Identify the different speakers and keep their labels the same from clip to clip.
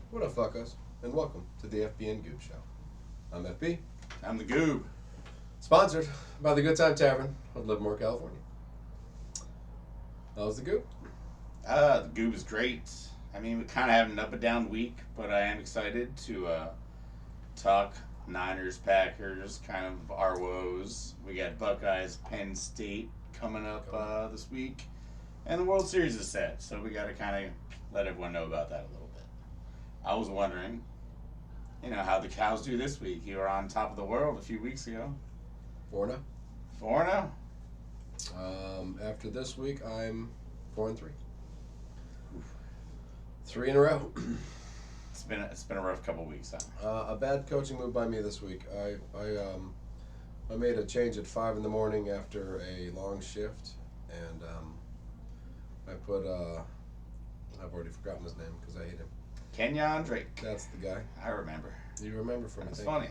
Speaker 1: What up, fuckos? And welcome to the FB and Goob Show. I'm FB.
Speaker 2: I'm the Goob.
Speaker 1: Sponsored by the Good Time Tavern of Livermore, California. How's the Goob?
Speaker 2: The Goob is great. I mean, we kind of have an up and down week, but I am excited to talk Niners, Packers, kind of our woes. We got Buckeyes, Penn State coming up this week. And the World Series is set, so we got to kind of let everyone know about that a little bit. I was wondering, how the Cows do this week. You were on top of the world a few weeks ago.
Speaker 1: 4-0.
Speaker 2: 4-0?
Speaker 1: After this week, I'm 4-3. 3 in a row.
Speaker 2: It's been a rough couple weeks, huh?
Speaker 1: A bad coaching move by me this week. I made a change at 5 in the morning after a long shift, and I put I've already forgotten his name because I hate him.
Speaker 2: Kenyon Drake.
Speaker 1: That's the guy.
Speaker 2: I remember.
Speaker 1: You remember from
Speaker 2: That's funny.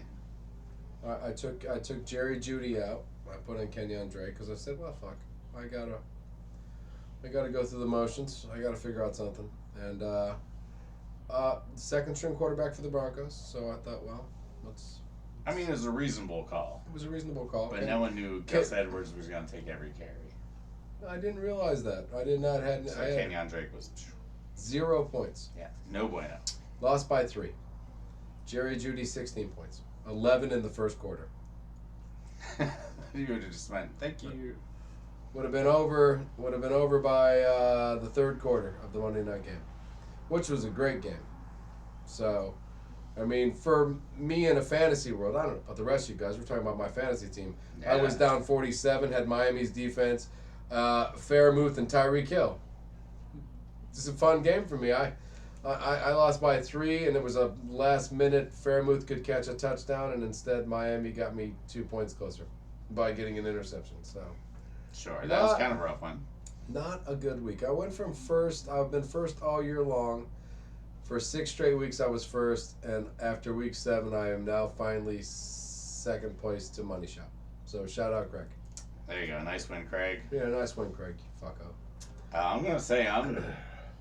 Speaker 1: I took Jerry Jeudy out. I put in Kenyon Drake because I said, well, fuck, I gotta go through the motions. I gotta figure out something. And second string quarterback for the Broncos. So I thought, well, let's.
Speaker 2: I mean, it was a reasonable call.
Speaker 1: It was a reasonable call.
Speaker 2: But no one knew Gus Edwards was going to take every carry.
Speaker 1: I didn't realize that. I did not have.
Speaker 2: So Kenyon Drake was
Speaker 1: 0 points.
Speaker 2: Yeah, no bueno.
Speaker 1: Lost by 3. Jerry Jeudy 16 points. 11 in the first quarter.
Speaker 2: You would have just went, thank you.
Speaker 1: Would have been over by the third quarter of the Monday night game, which was a great game. So, I mean, for me in a fantasy world, I don't know about the rest of you guys. We're talking about my fantasy team. Yeah. I was down 47, had Miami's defense, Fairmouth and Tyreek Hill. It's a fun game for me. I lost by 3, and it was a last minute. Fairmouth could catch a touchdown, and instead Miami got me 2 points closer by getting an interception. So,
Speaker 2: sure, that was kind of a rough one.
Speaker 1: Not a good week. I went from first. I've been first all year long. For 6 straight weeks, I was first, and after week 7, I am now finally second place to Money Shop. So shout out, Craig.
Speaker 2: There you go, nice win, Craig.
Speaker 1: Yeah, nice win, Craig. You fucko.
Speaker 2: I'm gonna say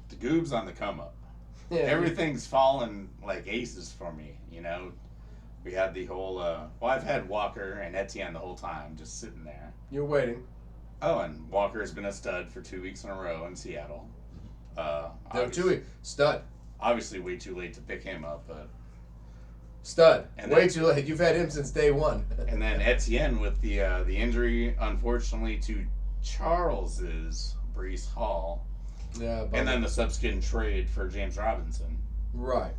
Speaker 2: the Goob's on the come up.
Speaker 1: Yeah,
Speaker 2: everything's fallen like aces for me. We had the whole. I've had Walker and Etienne the whole time, just sitting there.
Speaker 1: You're waiting.
Speaker 2: Oh, and Walker has been a stud for 2 weeks in a row in Seattle.
Speaker 1: No, 2 weeks. Stud.
Speaker 2: Obviously, way too late to pick him up, but
Speaker 1: stud. Way too late. You've had him since day 1.
Speaker 2: And then Etienne with the injury, unfortunately, to Charles's Breece Hall.
Speaker 1: Yeah.
Speaker 2: And then the subsequent trade for James Robinson.
Speaker 1: Right.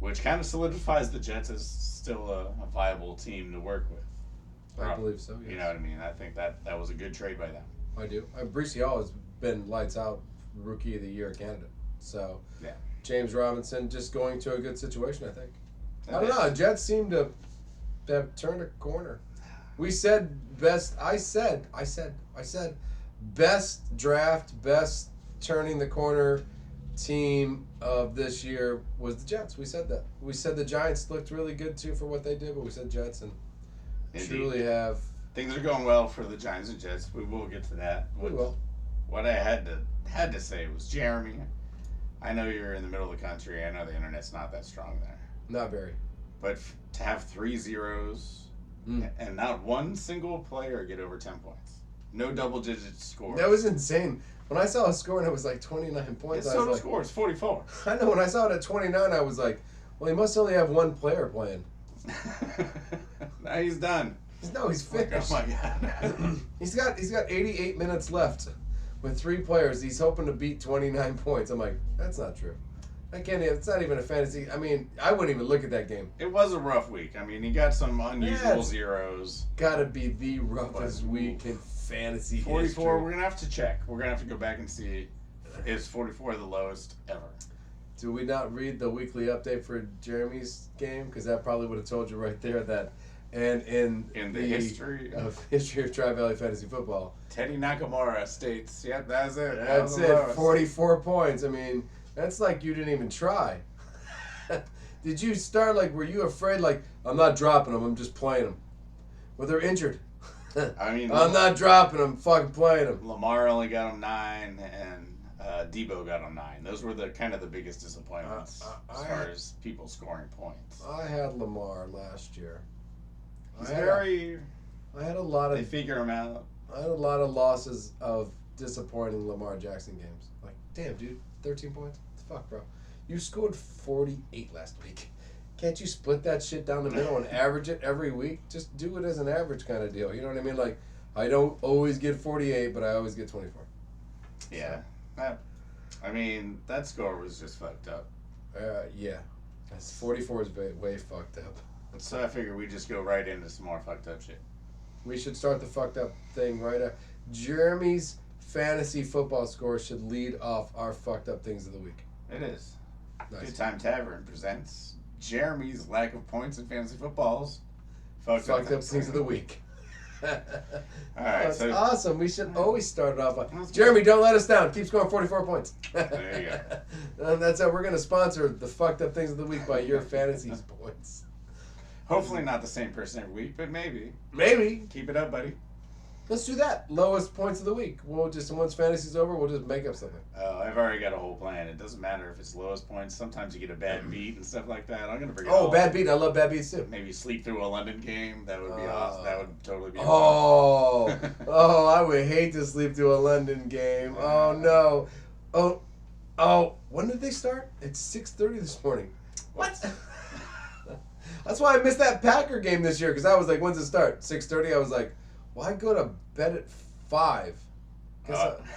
Speaker 2: Which kind of solidifies the Jets as still a viable team to work with.
Speaker 1: I believe so, yes.
Speaker 2: You know what I mean? I think that was a good trade by them.
Speaker 1: I do. Breece Hall has been lights out Rookie of the Year candidate. So,
Speaker 2: yeah. James
Speaker 1: Robinson just going to a good situation, I think. I don't know. Jets seem to have turned a corner. We said best. I said best draft, best turning the corner team of this year was the Jets. We said that. We said the Giants looked really good too for what they did, but we said Jets and truly have.
Speaker 2: Things are going well for the Giants and Jets. We will get to that.
Speaker 1: We will.
Speaker 2: What I had to say was, Jeremy, I know you're in the middle of the country. I know the internet's not that strong there.
Speaker 1: Not very.
Speaker 2: But to have 3 zeros and not one single player get over 10 points. No double-digit scores.
Speaker 1: That was insane. When I saw a score and it was like 29 points,
Speaker 2: his total score is 44.
Speaker 1: I know. When I saw it at 29, I was like, well, he must only have one player playing.
Speaker 2: Now he's done.
Speaker 1: He's finished.
Speaker 2: Oh my God.
Speaker 1: He's got 88 minutes left with 3 players. He's hoping to beat 29 points. I'm like, that's not true. I can't. It's not even a fantasy. I mean, I wouldn't even look at that game.
Speaker 2: It was a rough week. I mean, he got some unusual zeros.
Speaker 1: Got to be the roughest week in fantasy
Speaker 2: 44.
Speaker 1: history.
Speaker 2: We're gonna have to check. We're gonna have to go back and see. Is 44 the lowest ever?
Speaker 1: Do we not read the weekly update for Jeremy's game? Because that probably would have told you right there that. And in
Speaker 2: the history
Speaker 1: of Tri-Valley Fantasy Football,
Speaker 2: Teddy Nakamura states, "Yep, that's it.
Speaker 1: That's it. 44 points. I mean, that's like you didn't even try. Did you start were you afraid I'm not dropping them, I'm just playing them? Well, they're injured.
Speaker 2: I mean,
Speaker 1: I'm not dropping them, fucking playing them.
Speaker 2: Lamar only got him 9, and Debo got on 9. Those were the kind of the biggest disappointments as far as people scoring points.
Speaker 1: I had Lamar last year.
Speaker 2: He's
Speaker 1: I had a lot of.
Speaker 2: They figure him out.
Speaker 1: I had a lot of losses of disappointing Lamar Jackson games. Like, damn, dude, 13 points. Fuck, bro. You scored 48 last week. Can't you split that shit down the middle and average it every week? Just do it as an average kind of deal. You know what I mean? Like, I don't always get 48, but I always get 24.
Speaker 2: Yeah. I mean, that score was just fucked up.
Speaker 1: Yeah. 44 is way fucked up.
Speaker 2: So I figure we just go right into some more fucked up shit.
Speaker 1: We should start the fucked up thing right after. Jeremy's fantasy football score should lead off our fucked up things of the week.
Speaker 2: It is.
Speaker 1: Nice.
Speaker 2: Good Time Tavern presents Jeremy's lack of points in fantasy footballs. Fucked up
Speaker 1: things of the week.
Speaker 2: All right,
Speaker 1: That's
Speaker 2: so
Speaker 1: awesome. We should always start it off on Jeremy, don't let us down. Keep scoring 44 points.
Speaker 2: There you
Speaker 1: go. And that's how we're going to sponsor the fucked up things of the week by your fantasy points.
Speaker 2: Hopefully not the same person every week, but maybe.
Speaker 1: Maybe.
Speaker 2: Keep it up, buddy.
Speaker 1: Let's do that. Lowest points of the week. We'll just, once fantasy's over, we'll just make up something.
Speaker 2: I've already got a whole plan. It doesn't matter if it's lowest points. Sometimes you get a bad beat and stuff like that. I'm going to bring it all.
Speaker 1: Bad beat. I love bad beats too.
Speaker 2: Maybe sleep through a London game. That would be awesome. That would totally be
Speaker 1: awesome. I would hate to sleep through a London game. Oh, no. When did they start? It's 6:30 this morning. What? That's why I missed that Packer game this year, because I was like, when's it start? 6:30? I was like, why go to bed at 5?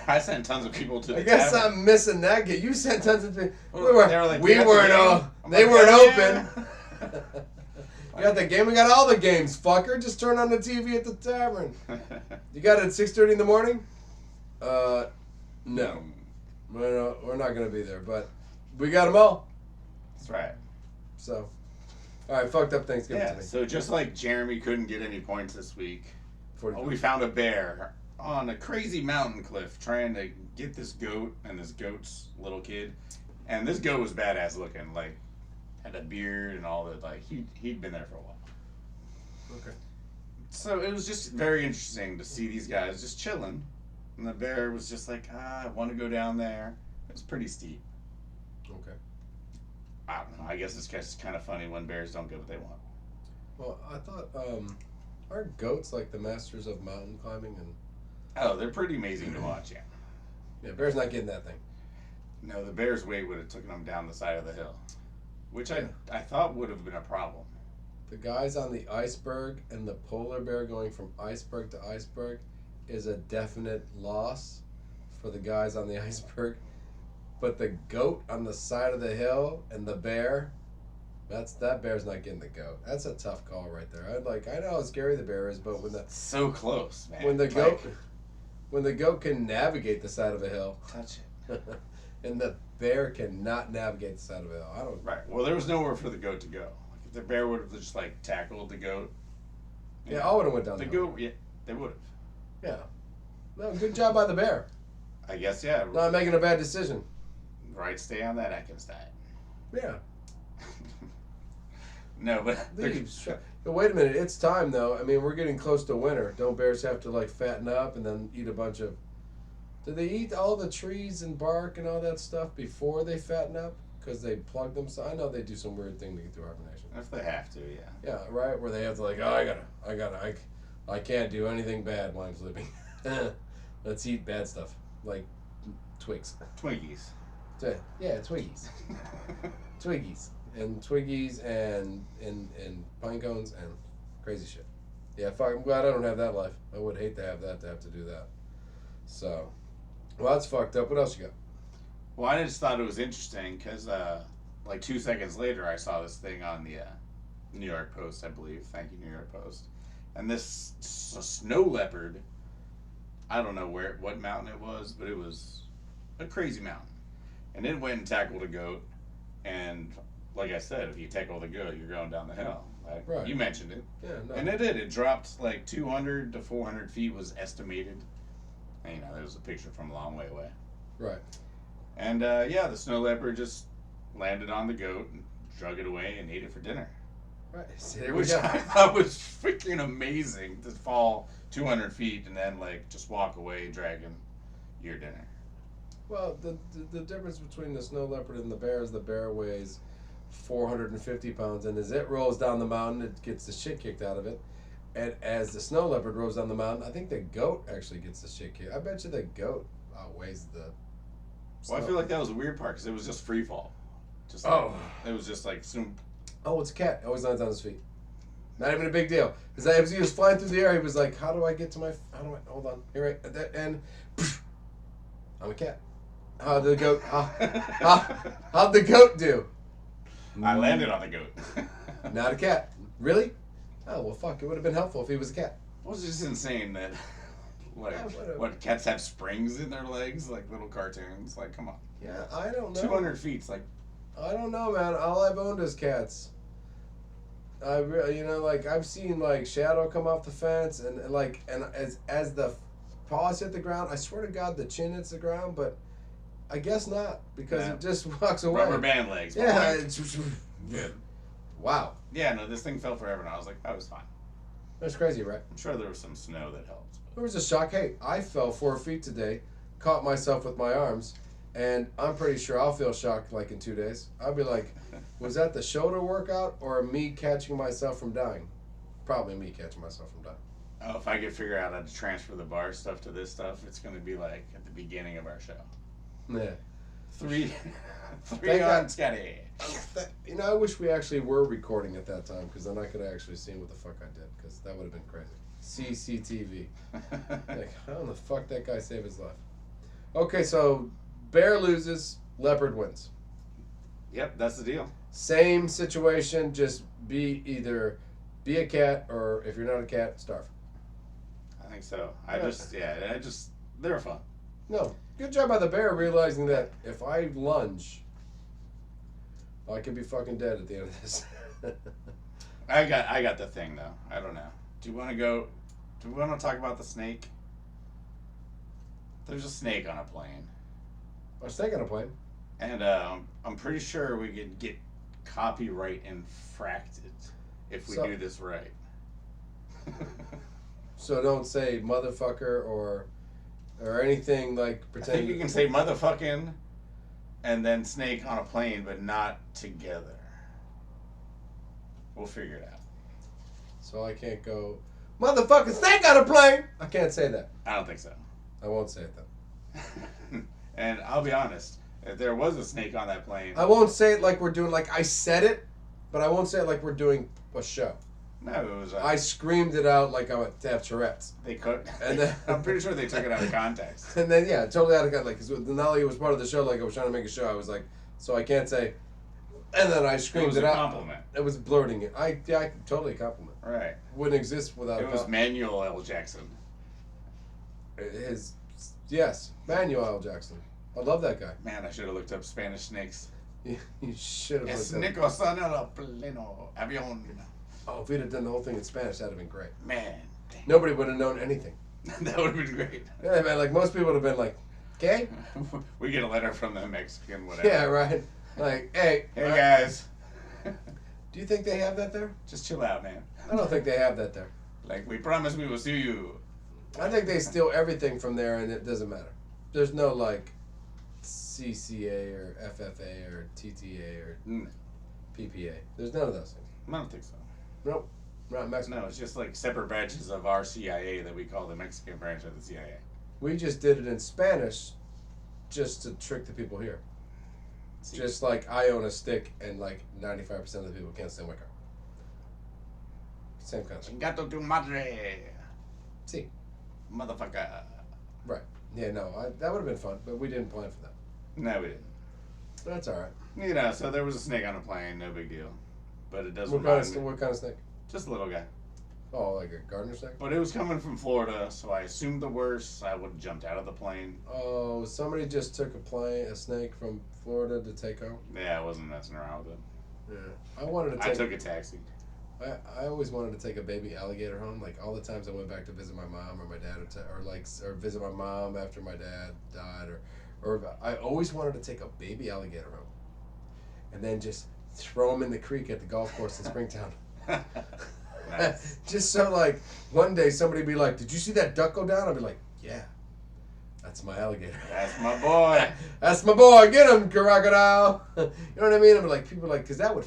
Speaker 2: I sent tons of people to the
Speaker 1: I guess
Speaker 2: tavern.
Speaker 1: I'm missing that game. You sent tons of people.
Speaker 2: They were like,
Speaker 1: they weren't open. You got the game? We got all the games, fucker. Just turn on the TV at the tavern. You got it at 6:30 in the morning? No. We're not going to be there, but we got them all.
Speaker 2: That's right.
Speaker 1: So, all right, fucked up Thanksgiving to me.
Speaker 2: So just like Jeremy couldn't get any points this week, we found a bear on a crazy mountain cliff trying to get this goat and this goat's little kid. And this goat was badass looking, like had a beard and all that. Like he'd been there for a while.
Speaker 1: Okay.
Speaker 2: So it was just very interesting to see these guys just chilling. And the bear was just like, I want to go down there. It was pretty steep.
Speaker 1: Okay.
Speaker 2: I don't know. I guess it's just kind of funny when bears don't get what they want.
Speaker 1: Well, I thought, aren't goats like the masters of mountain climbing? And
Speaker 2: oh, they're pretty amazing to watch, yeah.
Speaker 1: Yeah, bear's not getting that thing.
Speaker 2: No, the bear's weight would have taken them down the side of the hill, which I thought would have been a problem.
Speaker 1: The guys on the iceberg and the polar bear going from iceberg to iceberg is a definite loss for the guys on the iceberg. But the goat on the side of the hill and the bear, that bear's not getting the goat. That's a tough call right there. I know how scary the bear is, but when the
Speaker 2: so close, man.
Speaker 1: When the goat can navigate the side of a hill,
Speaker 2: touch it,
Speaker 1: and the bear cannot navigate the side of a hill. I don't.
Speaker 2: Right. Well, there was nowhere for the goat to go. Like if the bear would have just like tackled the goat.
Speaker 1: Yeah, I would have went down
Speaker 2: the
Speaker 1: the
Speaker 2: goat. Yeah, they would have.
Speaker 1: Yeah. No, good job by the bear.
Speaker 2: I guess, yeah.
Speaker 1: Not making a bad decision.
Speaker 2: Right, stay on that Atkins diet.
Speaker 1: Yeah.
Speaker 2: No, but
Speaker 1: wait a minute. It's time, though. I mean, we're getting close to winter. Don't bears have to, like, fatten up and then eat a bunch of... Do they eat all the trees and bark and all that stuff before they fatten up? Because they plug them? So I know they do some weird thing to get through hibernation.
Speaker 2: If they have to, yeah.
Speaker 1: Yeah, right? Where they have to, like, I can't do anything bad while I'm sleeping. Let's eat bad stuff. Like twigs.
Speaker 2: Twiggies.
Speaker 1: Yeah, Twiggies. Twiggies. And Twiggies and pine cones and crazy shit. Yeah, fuck, I'm glad I don't have that life. I would hate to have to do that. So, well, that's fucked up. What else you got?
Speaker 2: Well, I just thought it was interesting because, like 2 seconds later, I saw this thing on the New York Post, I believe. Thank you, New York Post. And this snow leopard, I don't know what mountain it was, but it was a crazy mountain. And it went and tackled a goat. And like I said, if you tackle the goat, you're going down the hill. Right. You mentioned it.
Speaker 1: Yeah, no.
Speaker 2: And it did. It dropped like 200 to 400 feet was estimated. And, you know, there was a picture from a long way away.
Speaker 1: Right.
Speaker 2: And, the snow leopard just landed on the goat and drug it away and ate it for dinner.
Speaker 1: Right.
Speaker 2: Which I thought was freaking amazing to fall 200 feet and then, like, just walk away dragging your dinner.
Speaker 1: Well, the difference between the snow leopard and the bear is the bear weighs 450 pounds, and as it rolls down the mountain, it gets the shit kicked out of it. And as the snow leopard rolls down the mountain, I think the goat actually gets the shit kicked. I bet you the goat outweighs the.
Speaker 2: Well, I feel like that was the weird part because it was just free fall. Just it was just like zoom.
Speaker 1: Oh, it's a cat. Always lands on his feet. Not even a big deal. Because as he was flying through the air, he was like, "How do I get to my? How do I? Hold on. Here, right at that end. I'm a cat. How'd the goat? How'd the goat do?
Speaker 2: I landed on the goat.
Speaker 1: Not a cat. Really? Oh well, fuck. It would have been helpful if he was a cat.
Speaker 2: It was just insane that, like,
Speaker 1: Yeah,
Speaker 2: what cats have springs in their legs, like little cartoons. Like, come on.
Speaker 1: Yeah, I don't know.
Speaker 2: 200 feet's like.
Speaker 1: I don't know, man. All I've owned is cats. Like I've seen like Shadow come off the fence, and as the paws hit the ground, I swear to God the chin hits the ground, but I guess not because it just walks away.
Speaker 2: Rubber band legs.
Speaker 1: Yeah.
Speaker 2: Good.
Speaker 1: Wow.
Speaker 2: Yeah, no, this thing fell forever, and I was like, I was fine.
Speaker 1: That's crazy, right?
Speaker 2: I'm sure there was some snow that helped.
Speaker 1: There was a shock. Hey, I fell 4 feet today, caught myself with my arms, and I'm pretty sure I'll feel shocked like in 2 days. I'll be like, was that the shoulder workout or me catching myself from dying? Probably me catching myself from dying.
Speaker 2: Oh, if I could figure out how to transfer the bar stuff to this stuff, it's going to be like at the beginning of our show.
Speaker 1: Yeah.
Speaker 2: Three
Speaker 1: Thank
Speaker 2: on
Speaker 1: God.
Speaker 2: Scotty.
Speaker 1: I wish we actually were recording at that time because then I could actually see what the fuck I did because that would have been crazy. CCTV. Like, how in the fuck that guy saved his life? Okay, so bear loses, leopard wins.
Speaker 2: Yep, that's the deal.
Speaker 1: Same situation, just be a cat or if you're not a cat, starve.
Speaker 2: I think so. They were fun.
Speaker 1: No, good job by the bear realizing that if I lunge, I could be fucking dead at the end of this.
Speaker 2: I got the thing though. I don't know. Do we want to talk about the snake? There's a snake on a plane.
Speaker 1: A snake on a plane?
Speaker 2: And I'm pretty sure we could get copyright infracted if we do this right.
Speaker 1: So don't say motherfucker or anything like
Speaker 2: I
Speaker 1: pretend.
Speaker 2: think you can say motherfucking and then snake on a plane, but not together. We'll figure it out.
Speaker 1: So I can't go, motherfucking snake on a plane! I can't say that.
Speaker 2: I don't think so.
Speaker 1: I won't say it then.
Speaker 2: And I'll be honest, if there was a snake on that plane,
Speaker 1: I won't say it like we're doing, like I said it, but I won't say it like we're doing a show.
Speaker 2: no, it was.
Speaker 1: I screamed it out like I would have Tourette's.
Speaker 2: They could.
Speaker 1: And then
Speaker 2: I'm pretty sure they took it out of context.
Speaker 1: And then yeah, totally out of context. Like, cause not only it was part of the show, like I was trying to make a show. I was like, so I can't say. And then I screamed it out.
Speaker 2: It was a compliment.
Speaker 1: It was blurting it. I totally compliment.
Speaker 2: Right.
Speaker 1: Wouldn't exist without.
Speaker 2: It was Manuel L. Jackson.
Speaker 1: Manuel L. Jackson. I love that guy.
Speaker 2: Man, I should have looked up Spanish snakes.
Speaker 1: You should have.
Speaker 2: Es Nico en el pleno avión.
Speaker 1: Oh, if we'd have done the whole thing in Spanish, that'd have been great.
Speaker 2: Man. Dang.
Speaker 1: Nobody would have known anything.
Speaker 2: That would have been great.
Speaker 1: Yeah, man. Like most people would have been like, "Okay."
Speaker 2: We get a letter from the Mexican, whatever.
Speaker 1: Yeah, right. Like, hey.
Speaker 2: Hey guys.
Speaker 1: Do you think they have that there?
Speaker 2: Just chill out, man.
Speaker 1: I don't think they have that there.
Speaker 2: Like, we promise we will sue you.
Speaker 1: I think they steal everything from there, and it doesn't matter. There's no like CCA or FFA or TTA or PPA. There's none of those things.
Speaker 2: I don't think so.
Speaker 1: Nope. Not in Mexico.
Speaker 2: No, it's just like separate branches of our CIA that we call the Mexican branch of the CIA.
Speaker 1: We just did it in Spanish just to trick the people here.
Speaker 2: See?
Speaker 1: Just like I own a stick and like 95% of the people can't stand my car. Same kind of thing.
Speaker 2: Chingato tu madre.
Speaker 1: See.
Speaker 2: Motherfucker.
Speaker 1: Right. Yeah, no, that would have been fun, but we didn't plan for that.
Speaker 2: No, we didn't.
Speaker 1: That's all right.
Speaker 2: You know, so there was a snake on a plane, no big deal. But it does
Speaker 1: What kind of snake?
Speaker 2: Just a little guy.
Speaker 1: Oh, like a gardener snake?
Speaker 2: But it was coming from Florida, so I assumed the worst. I would have jumped out of the plane.
Speaker 1: Oh, somebody just took a snake from Florida to take home?
Speaker 2: Yeah, I wasn't messing around with it.
Speaker 1: Yeah.
Speaker 2: I took a taxi.
Speaker 1: I always wanted to take a baby alligator home. Like all the times I went back to visit my mom or my dad, or visit my mom after my dad died, or I always wanted to take a baby alligator home, and then just throw him in the creek at the golf course in Springtown. Nice. Just so like one day somebody be like, "Did you see that duck go down?" I'd be like, "Yeah." That's my alligator.
Speaker 2: That's my boy.
Speaker 1: That's my boy. Get him, crocodile. You know what I mean? I'm like, people are like, because that would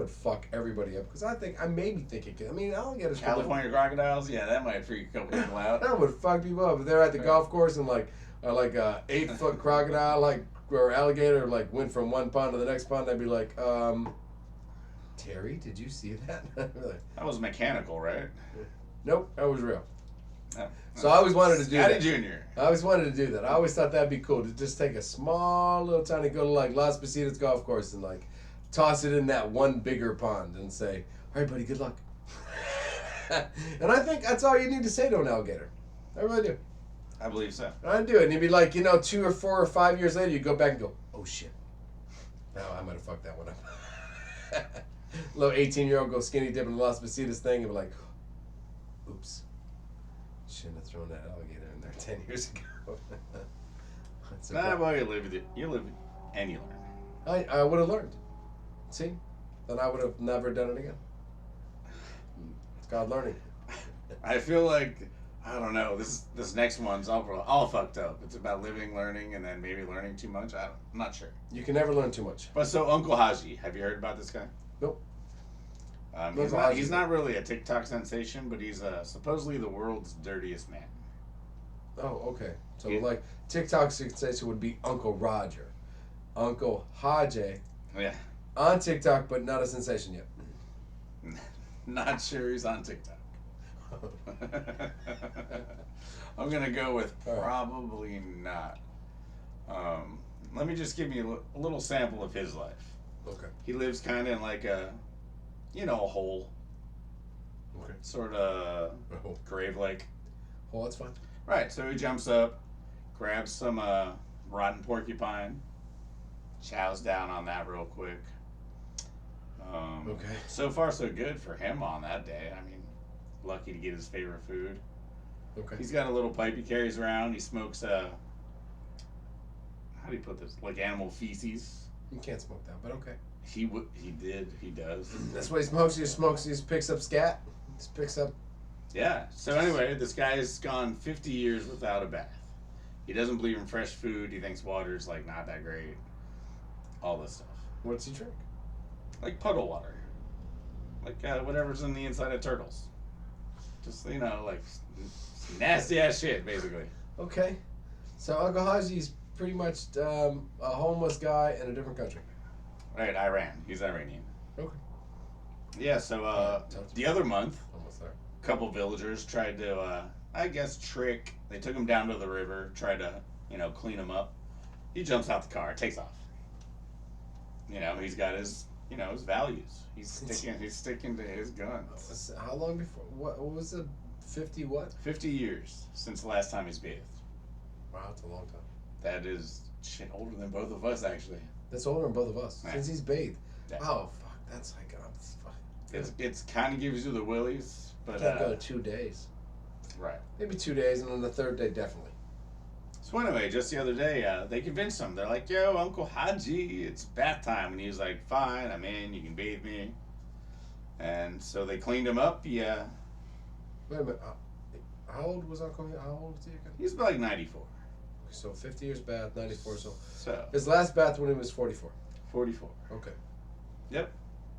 Speaker 1: fuck everybody up. Because I maybe think it could. I mean, alligators.
Speaker 2: California crocodiles, yeah, that might freak a couple people out.
Speaker 1: That would fuck people up. If they're at the golf course and like a 8-foot crocodile, like, or alligator, like, went from one pond to the next pond, I'd be like, Terry, did you see that? Like,
Speaker 2: that was mechanical, right?
Speaker 1: nope, that was real.
Speaker 2: No.
Speaker 1: So I always wanted to do
Speaker 2: Scotty
Speaker 1: that.
Speaker 2: Jr.
Speaker 1: I always wanted to do that. I always thought that'd be cool to just take a small little tiny, go to like Las Positas golf course and like toss it in that one bigger pond and say, all right, buddy, good luck. And I think that's all you need to say to an alligator. I really do.
Speaker 2: I believe so.
Speaker 1: I do it. And you'd be like, 2 or 4 or 5 years later, you go back and go, oh shit. No, I might have fucked that one up. Little 18-year-old go skinny dipping the Las Positas thing and be like, oops. Shouldn't have thrown that alligator in there 10 years ago.
Speaker 2: Nah, boy, you live and you learn.
Speaker 1: I would have learned. See? Then I would have never done it again. It's called learning.
Speaker 2: I feel like, I don't know, this next one's all fucked up. It's about living, learning, and then maybe learning too much. I'm not sure.
Speaker 1: You can never learn too much.
Speaker 2: But so Uncle Haji, have you heard about this guy?
Speaker 1: Nope.
Speaker 2: He's not really a TikTok sensation, but he's supposedly the world's dirtiest man.
Speaker 1: Oh, okay. So like TikTok sensation would be Uncle Roger. Uncle Haji.
Speaker 2: Yeah.
Speaker 1: On TikTok, but not a sensation yet.
Speaker 2: Not sure he's on TikTok. I'm gonna go with probably not. Let me just give you a little sample of his life.
Speaker 1: Okay.
Speaker 2: He lives kind of in like a hole.
Speaker 1: Okay.
Speaker 2: Sort of grave lake.
Speaker 1: Oh, that's fine.
Speaker 2: Right. So he jumps up, grabs some rotten porcupine, chows down on that real quick.
Speaker 1: Okay.
Speaker 2: So far, so good for him on that day. I mean, lucky to get his favorite food.
Speaker 1: Okay.
Speaker 2: He's got a little pipe he carries around. He smokes how do you put this? Like animal feces.
Speaker 1: You can't smoke that, but okay.
Speaker 2: He does.
Speaker 1: That's what he smokes. He just picks up scat. Just picks up.
Speaker 2: Yeah. So anyway, this guy's gone 50 years without a bath. He doesn't believe in fresh food. He thinks water's like not that great. All this stuff.
Speaker 1: What's he drink?
Speaker 2: Like puddle water. Like whatever's in the inside of turtles. Just like nasty ass shit, basically.
Speaker 1: Okay. So Uncle Haji's pretty much a homeless guy in a different country.
Speaker 2: Right, Iran. He's Iranian.
Speaker 1: Okay.
Speaker 2: Yeah, so the other month,
Speaker 1: Almost there.
Speaker 2: a couple villagers tried to, trick. They took him down to the river, tried to, clean him up. He jumps out the car, takes off. He's got his, his values. He's sticking to his guns.
Speaker 1: How long before? What was it? 50 what?
Speaker 2: 50 years since the last time he's bathed.
Speaker 1: Wow, that's a long time.
Speaker 2: That is shit older than both of us, actually.
Speaker 1: That's older than both of us.
Speaker 2: Yeah.
Speaker 1: Since he's bathed.
Speaker 2: Yeah.
Speaker 1: Oh, fuck. That's like,
Speaker 2: It's kind of gives you the willies, but
Speaker 1: can't go 2 days.
Speaker 2: right.
Speaker 1: Maybe 2 days, and then the third day, definitely.
Speaker 2: So anyway, just the other day, they convinced him. They're like, "Yo, Uncle Haji, it's bath time," and he was like, "Fine, I'm in. You can bathe me." And so they cleaned him up. Yeah.
Speaker 1: Wait a minute. How old was Uncle? How old was he again?
Speaker 2: He's about like 94.
Speaker 1: So 50 years bath, 94.
Speaker 2: So
Speaker 1: His last bath when he was 44.
Speaker 2: 44.
Speaker 1: Okay.
Speaker 2: Yep.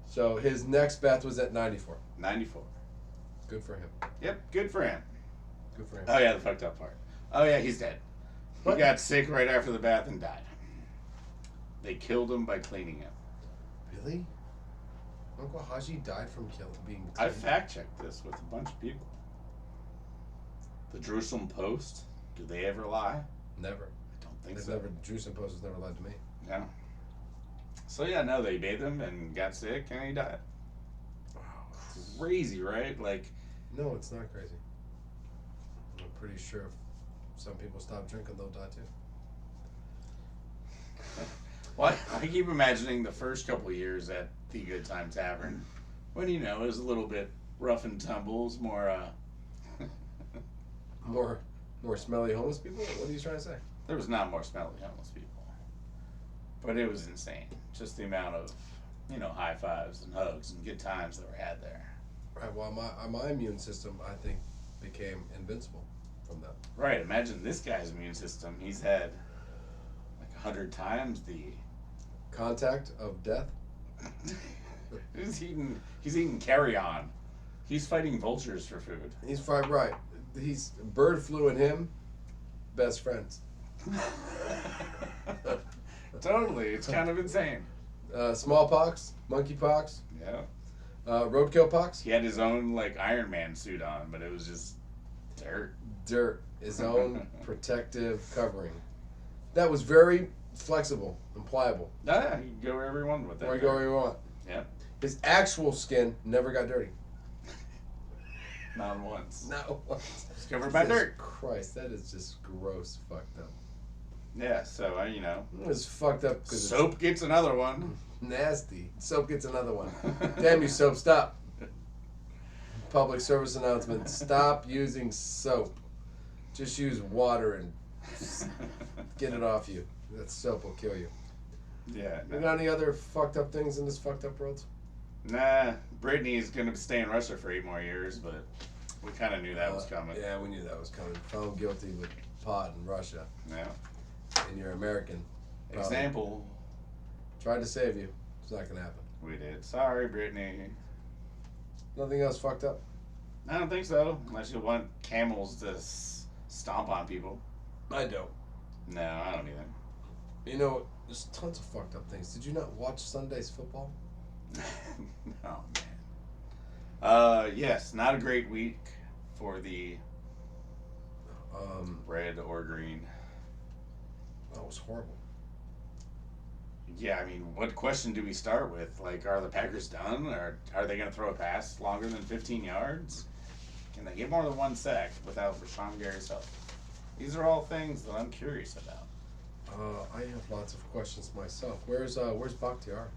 Speaker 1: So his next bath was at 94.
Speaker 2: 94.
Speaker 1: Good for him.
Speaker 2: Yep. Good for him.
Speaker 1: Good for him.
Speaker 2: Oh yeah, the fucked up part. Oh yeah, he's dead. He
Speaker 1: What?
Speaker 2: got sick right after the bath and died. They killed him by cleaning him.
Speaker 1: Really? Uncle Haji died from being
Speaker 2: I
Speaker 1: cleaned?
Speaker 2: fact checked this with a bunch of people. The Jerusalem Post, do they ever lie?
Speaker 1: Never.
Speaker 2: I don't think
Speaker 1: They've
Speaker 2: so.
Speaker 1: never. Jerusalem Post has never lied to me.
Speaker 2: Yeah. So yeah, no, they bathed him and got sick and he died.
Speaker 1: Wow.
Speaker 2: Crazy, right? Like,
Speaker 1: No, it's not crazy. I'm pretty sure if some people stop drinking, they'll die too.
Speaker 2: well, I keep imagining the first couple of years at the Good Time Tavern when it was a little bit rough and tumbles, more
Speaker 1: More smelly homeless people? What are you trying to say?
Speaker 2: there was not more smelly homeless people, but it was insane. Just the amount of high fives and hugs and good times that were had there.
Speaker 1: Right. Well, my immune system, I think, became invincible. from that.
Speaker 2: Right. Imagine this guy's immune system. He's had like 100 times the.
Speaker 1: Contact of death.
Speaker 2: He's eating carry-on. He's fighting vultures for food.
Speaker 1: He's fine, right. He's bird flu and him, best friends.
Speaker 2: Totally. It's kind of insane.
Speaker 1: Smallpox, monkeypox,
Speaker 2: Yeah.
Speaker 1: roadkill pox.
Speaker 2: He had his own like Iron Man suit on, but it was just dirt.
Speaker 1: Dirt, his own protective covering. That was very flexible and pliable.
Speaker 2: Yeah, you can go wherever you want with that.
Speaker 1: Where you go where you want.
Speaker 2: Yeah.
Speaker 1: His actual skin never got dirty.
Speaker 2: Not once.
Speaker 1: Not once.
Speaker 2: It's covered by dirt.
Speaker 1: Christ, that is just gross, fucked up.
Speaker 2: Yeah, so
Speaker 1: It's fucked up because
Speaker 2: soap gets another one.
Speaker 1: Nasty. Soap gets another one. Damn you, soap! Stop. Public service announcement: stop using soap. Just use water and get it off you. That soap will kill you.
Speaker 2: Yeah.
Speaker 1: You got any other fucked up things in this fucked up world?
Speaker 2: Nah, Brittany's gonna stay in Russia for 8 more years, but we kind of knew that was coming.
Speaker 1: Yeah, we knew that was coming. Found guilty with pot in Russia,
Speaker 2: Yeah.
Speaker 1: and you're American. Probably.
Speaker 2: Example.
Speaker 1: Tried to save you. It's not gonna happen.
Speaker 2: We did. Sorry, Brittany.
Speaker 1: Nothing else fucked up.
Speaker 2: I don't think so. Unless you want camels to stomp on people.
Speaker 1: I don't.
Speaker 2: No, I don't either.
Speaker 1: You know, there's tons of fucked up things. Did you not watch Sunday's football?
Speaker 2: Oh man. Yes, not a great week for the red or green.
Speaker 1: That was horrible.
Speaker 2: Yeah, I mean, what question do we start with? Like, are the Packers done, or are they going to throw a pass longer than 15 yards? Can they get more than 1 sack without Rashawn Gary's help? These are all things that I'm curious about.
Speaker 1: I have lots of questions myself. Where's Bakhtiari?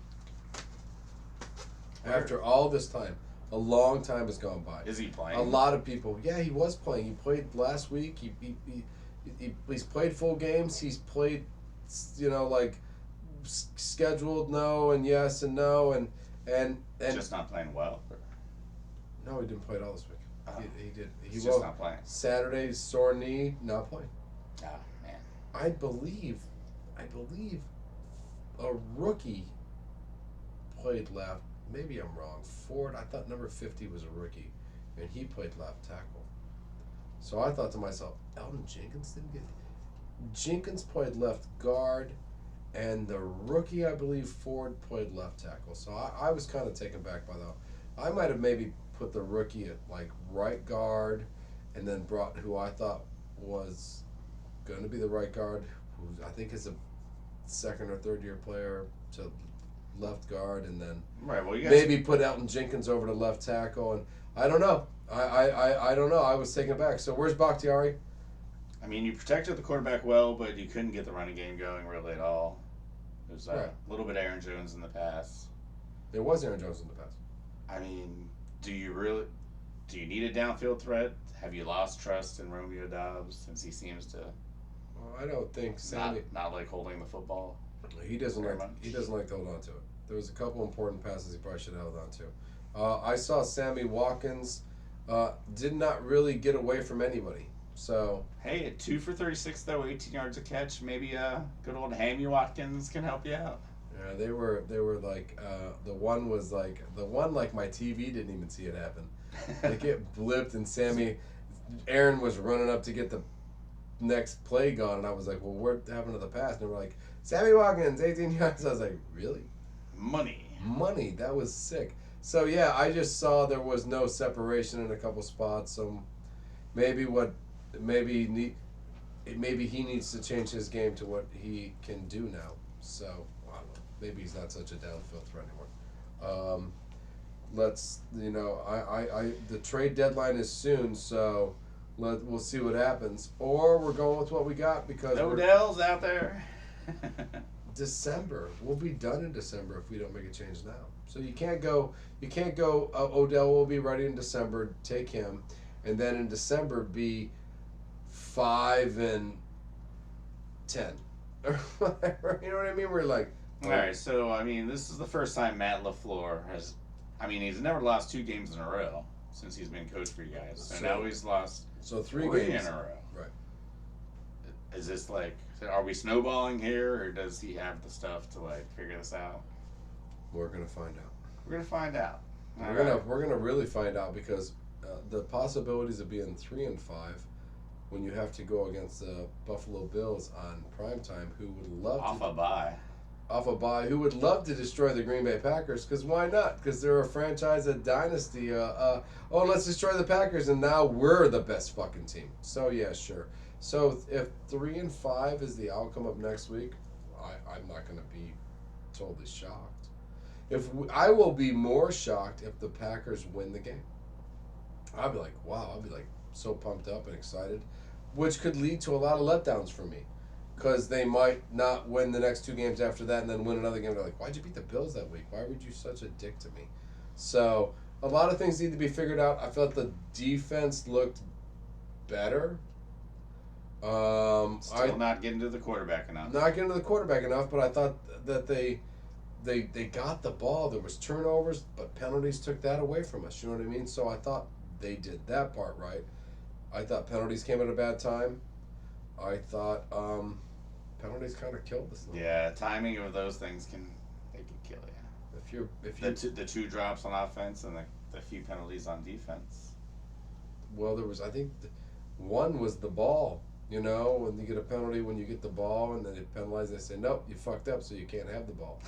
Speaker 1: After all this time, a long time has gone by.
Speaker 2: Is he playing?
Speaker 1: A lot of people. Yeah, he was playing. He played last week. He's played full games. He's played, like scheduled no and yes and no and
Speaker 2: just not playing well.
Speaker 1: No, he didn't play at all this week. He did.
Speaker 2: He's just not playing.
Speaker 1: Saturday, sore knee, not playing.
Speaker 2: Oh man.
Speaker 1: I believe a rookie played left. Maybe I'm wrong. Ford, I thought number 50 was a rookie, and he played left tackle. So I thought to myself, Elton Jenkins didn't get. Jenkins played left guard, and the rookie, I believe, Ford played left tackle. So I was kind of taken back by that. I might have maybe put the rookie at like right guard, and then brought who I thought was going to be the right guard, who I think is a second or third year player, to left guard, and then
Speaker 2: right. Well, you guys
Speaker 1: maybe put Elton Jenkins over to left tackle, and I don't know. I don't know. I was taken back. So where's Bakhtiari?
Speaker 2: I mean, you protected the quarterback well, but you couldn't get the running game going really at all. It was a little bit Aaron Jones in the pass.
Speaker 1: There was Aaron Jones in the past.
Speaker 2: I mean, do you need a downfield threat? Have you lost trust in Romeo Doubs since he seems to
Speaker 1: Well, I don't think Sammy.
Speaker 2: not like holding the football?
Speaker 1: He doesn't
Speaker 2: very
Speaker 1: like.
Speaker 2: much.
Speaker 1: He doesn't like to hold on to it. There was a couple important passes he probably should have held on to. I saw Sammy Watkins did not really get away from anybody. So
Speaker 2: Hey, at 2 for 36 though, 18 yards a catch. Maybe good old Hammy Watkins can help you out.
Speaker 1: yeah, they were like the one like my TV didn't even see it happen. Like it blipped and Aaron was running up to get the next play gone, and I was like, well, what happened to the pass? And they were like, Sammy Watkins, 18 yards. I was like, really? Money. That was sick. So yeah, I just saw there was no separation in a couple spots. So maybe he needs to change his game to what he can do now. So I don't know. Maybe he's not such a downfield threat anymore. The trade deadline is soon, so we'll see what happens. Or we're going with what we got because
Speaker 2: Odell's out there.
Speaker 1: December. We'll be done in December if we don't make a change now. So you can't go. Odell will be ready in December. Take him, and then in December be 5-10, or whatever. You know what I mean? We're like,
Speaker 2: all right. So I mean, this is the first time Matt LaFleur has. I mean, he's never lost 2 games in a row since he's been coach for you guys. So now he's lost
Speaker 1: So 3
Speaker 2: 3
Speaker 1: games.
Speaker 2: in a row.
Speaker 1: Right.
Speaker 2: Is this like, are we snowballing here, or does he have the stuff to like figure this out?
Speaker 1: We're gonna find out.
Speaker 2: We're gonna find out.
Speaker 1: We're gonna really find out because the possibilities of being 3-5 when you have to go against the Buffalo Bills on primetime, who would love
Speaker 2: off
Speaker 1: to
Speaker 2: a bye,
Speaker 1: who would love to destroy the Green Bay Packers, because why not? Because they're a franchise, a dynasty. Let's destroy the Packers, and now we're the best fucking team. So yeah, sure. So if 3-5 is the outcome of next week, I'm not gonna be totally shocked. I will be more shocked if the Packers win the game. I'll be like, wow. I'll be like so pumped up and excited, which could lead to a lot of letdowns for me, because they might not win the next 2 games after that and then win another game. They're like, why'd you beat the Bills that week? Why were you such a dick to me? So a lot of things need to be figured out. I felt the defense looked better.
Speaker 2: Still not getting to the quarterback enough.
Speaker 1: Not getting to the quarterback enough, but I thought that they got the ball. There was turnovers, but penalties took that away from us. You know what I mean? So I thought they did that part right. I thought penalties came at a bad time. I thought penalties kind of killed us.
Speaker 2: Yeah, timing of those things can kill you.
Speaker 1: If you
Speaker 2: The 2 drops on offense and the few penalties on defense.
Speaker 1: Well, there was, I think, one was the ball. You know, when you get a penalty when you get the ball, and then they penalize, they say, nope, you fucked up, so you can't have the ball.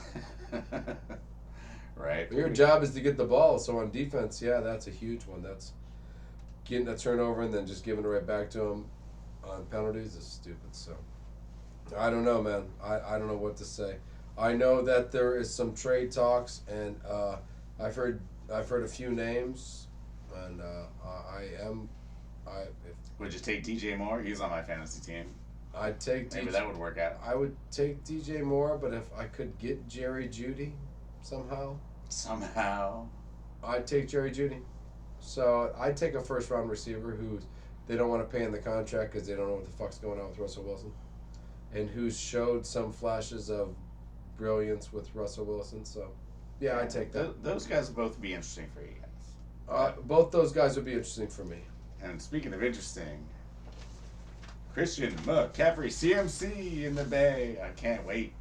Speaker 2: Right.
Speaker 1: Your job is to get the ball. So on defense, yeah, that's a huge one. That's getting a turnover and then just giving it right back to them on penalties is stupid. So I don't know, man. I don't know what to say. I know that there is some trade talks, and I've heard a few names, and
Speaker 2: Would you take DJ Moore? He's on my fantasy team.
Speaker 1: I'd take
Speaker 2: Maybe that would work out.
Speaker 1: I would take DJ Moore, but if I could get Jerry Jeudy somehow, I'd take Jerry Jeudy. So I'd take a first-round receiver who they don't want to pay in the contract because they don't know what the fuck's going on with Russell Wilson, and who's showed some flashes of brilliance with Russell Wilson. So yeah, I'd take that.
Speaker 2: Those guys would both be interesting for you guys.
Speaker 1: Both those guys would be interesting for me.
Speaker 2: And speaking of interesting, Christian McCaffrey, CMC in the Bay. I can't wait.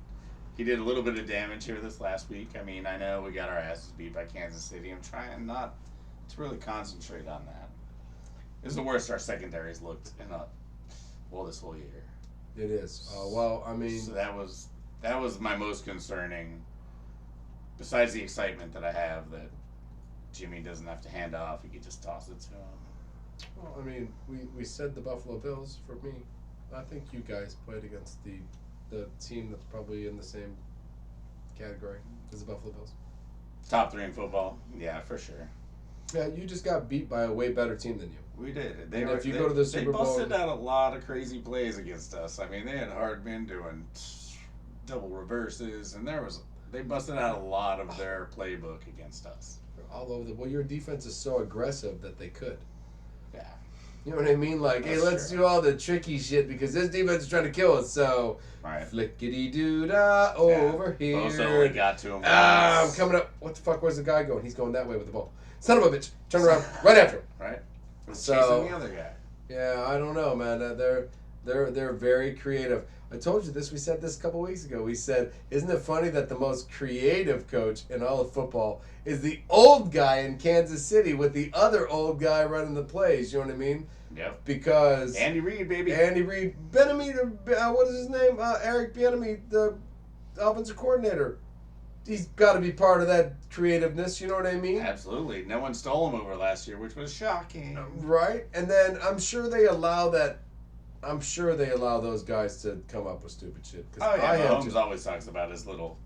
Speaker 2: He did a little bit of damage here this last week. I mean, I know we got our asses beat by Kansas City. I'm trying not to really concentrate on that. This is the worst our secondary's looked in this whole year.
Speaker 1: It is. Well, I mean,
Speaker 2: so that was my most concerning. Besides the excitement that I have that Jimmy doesn't have to hand off, he could just toss it to him.
Speaker 1: Well, I mean, we said the Buffalo Bills. For me, I think you guys played against the team that's probably in the same category as the Buffalo Bills.
Speaker 2: Top 3 in football, yeah, for sure.
Speaker 1: Yeah, you just got beat by a way better team than you.
Speaker 2: We did.
Speaker 1: If you go to the Super Bowl,
Speaker 2: they busted out a lot of crazy plays against us. I mean, they had Hardman doing double reverses, and they busted out a lot of their playbook against us.
Speaker 1: All over well, your defense is so aggressive that they could.
Speaker 2: Yeah.
Speaker 1: You know what I mean? Like,
Speaker 2: That's
Speaker 1: hey, let's do all the tricky shit because this defense is trying to kill us. So,
Speaker 2: right.
Speaker 1: Flickety-doo-dah over here.
Speaker 2: Bosa only got to him.
Speaker 1: I'm coming up. What the fuck? Where's the guy going? He's going that way with the ball. Son of a bitch. Turn around. Right after him.
Speaker 2: Right.
Speaker 1: So,
Speaker 2: chasing the other guy.
Speaker 1: Yeah, I don't know, man. They're very creative. I told you this. We said this a couple weeks ago. We said, isn't it funny that the most creative coach in all of football is the old guy in Kansas City with the other old guy running the plays? You know what I mean?
Speaker 2: Yep.
Speaker 1: Because
Speaker 2: Andy Reid, baby.
Speaker 1: Andy Reid, Bieniemy, what is his name? Eric Bieniemy, the offensive coordinator. He's got to be part of that creativeness. You know what I mean?
Speaker 2: Absolutely. No one stole him over last year, which was shocking.
Speaker 1: Right, and then I'm sure they allow those guys to come up with stupid shit.
Speaker 2: Oh yeah, Mahomes always talks about his little,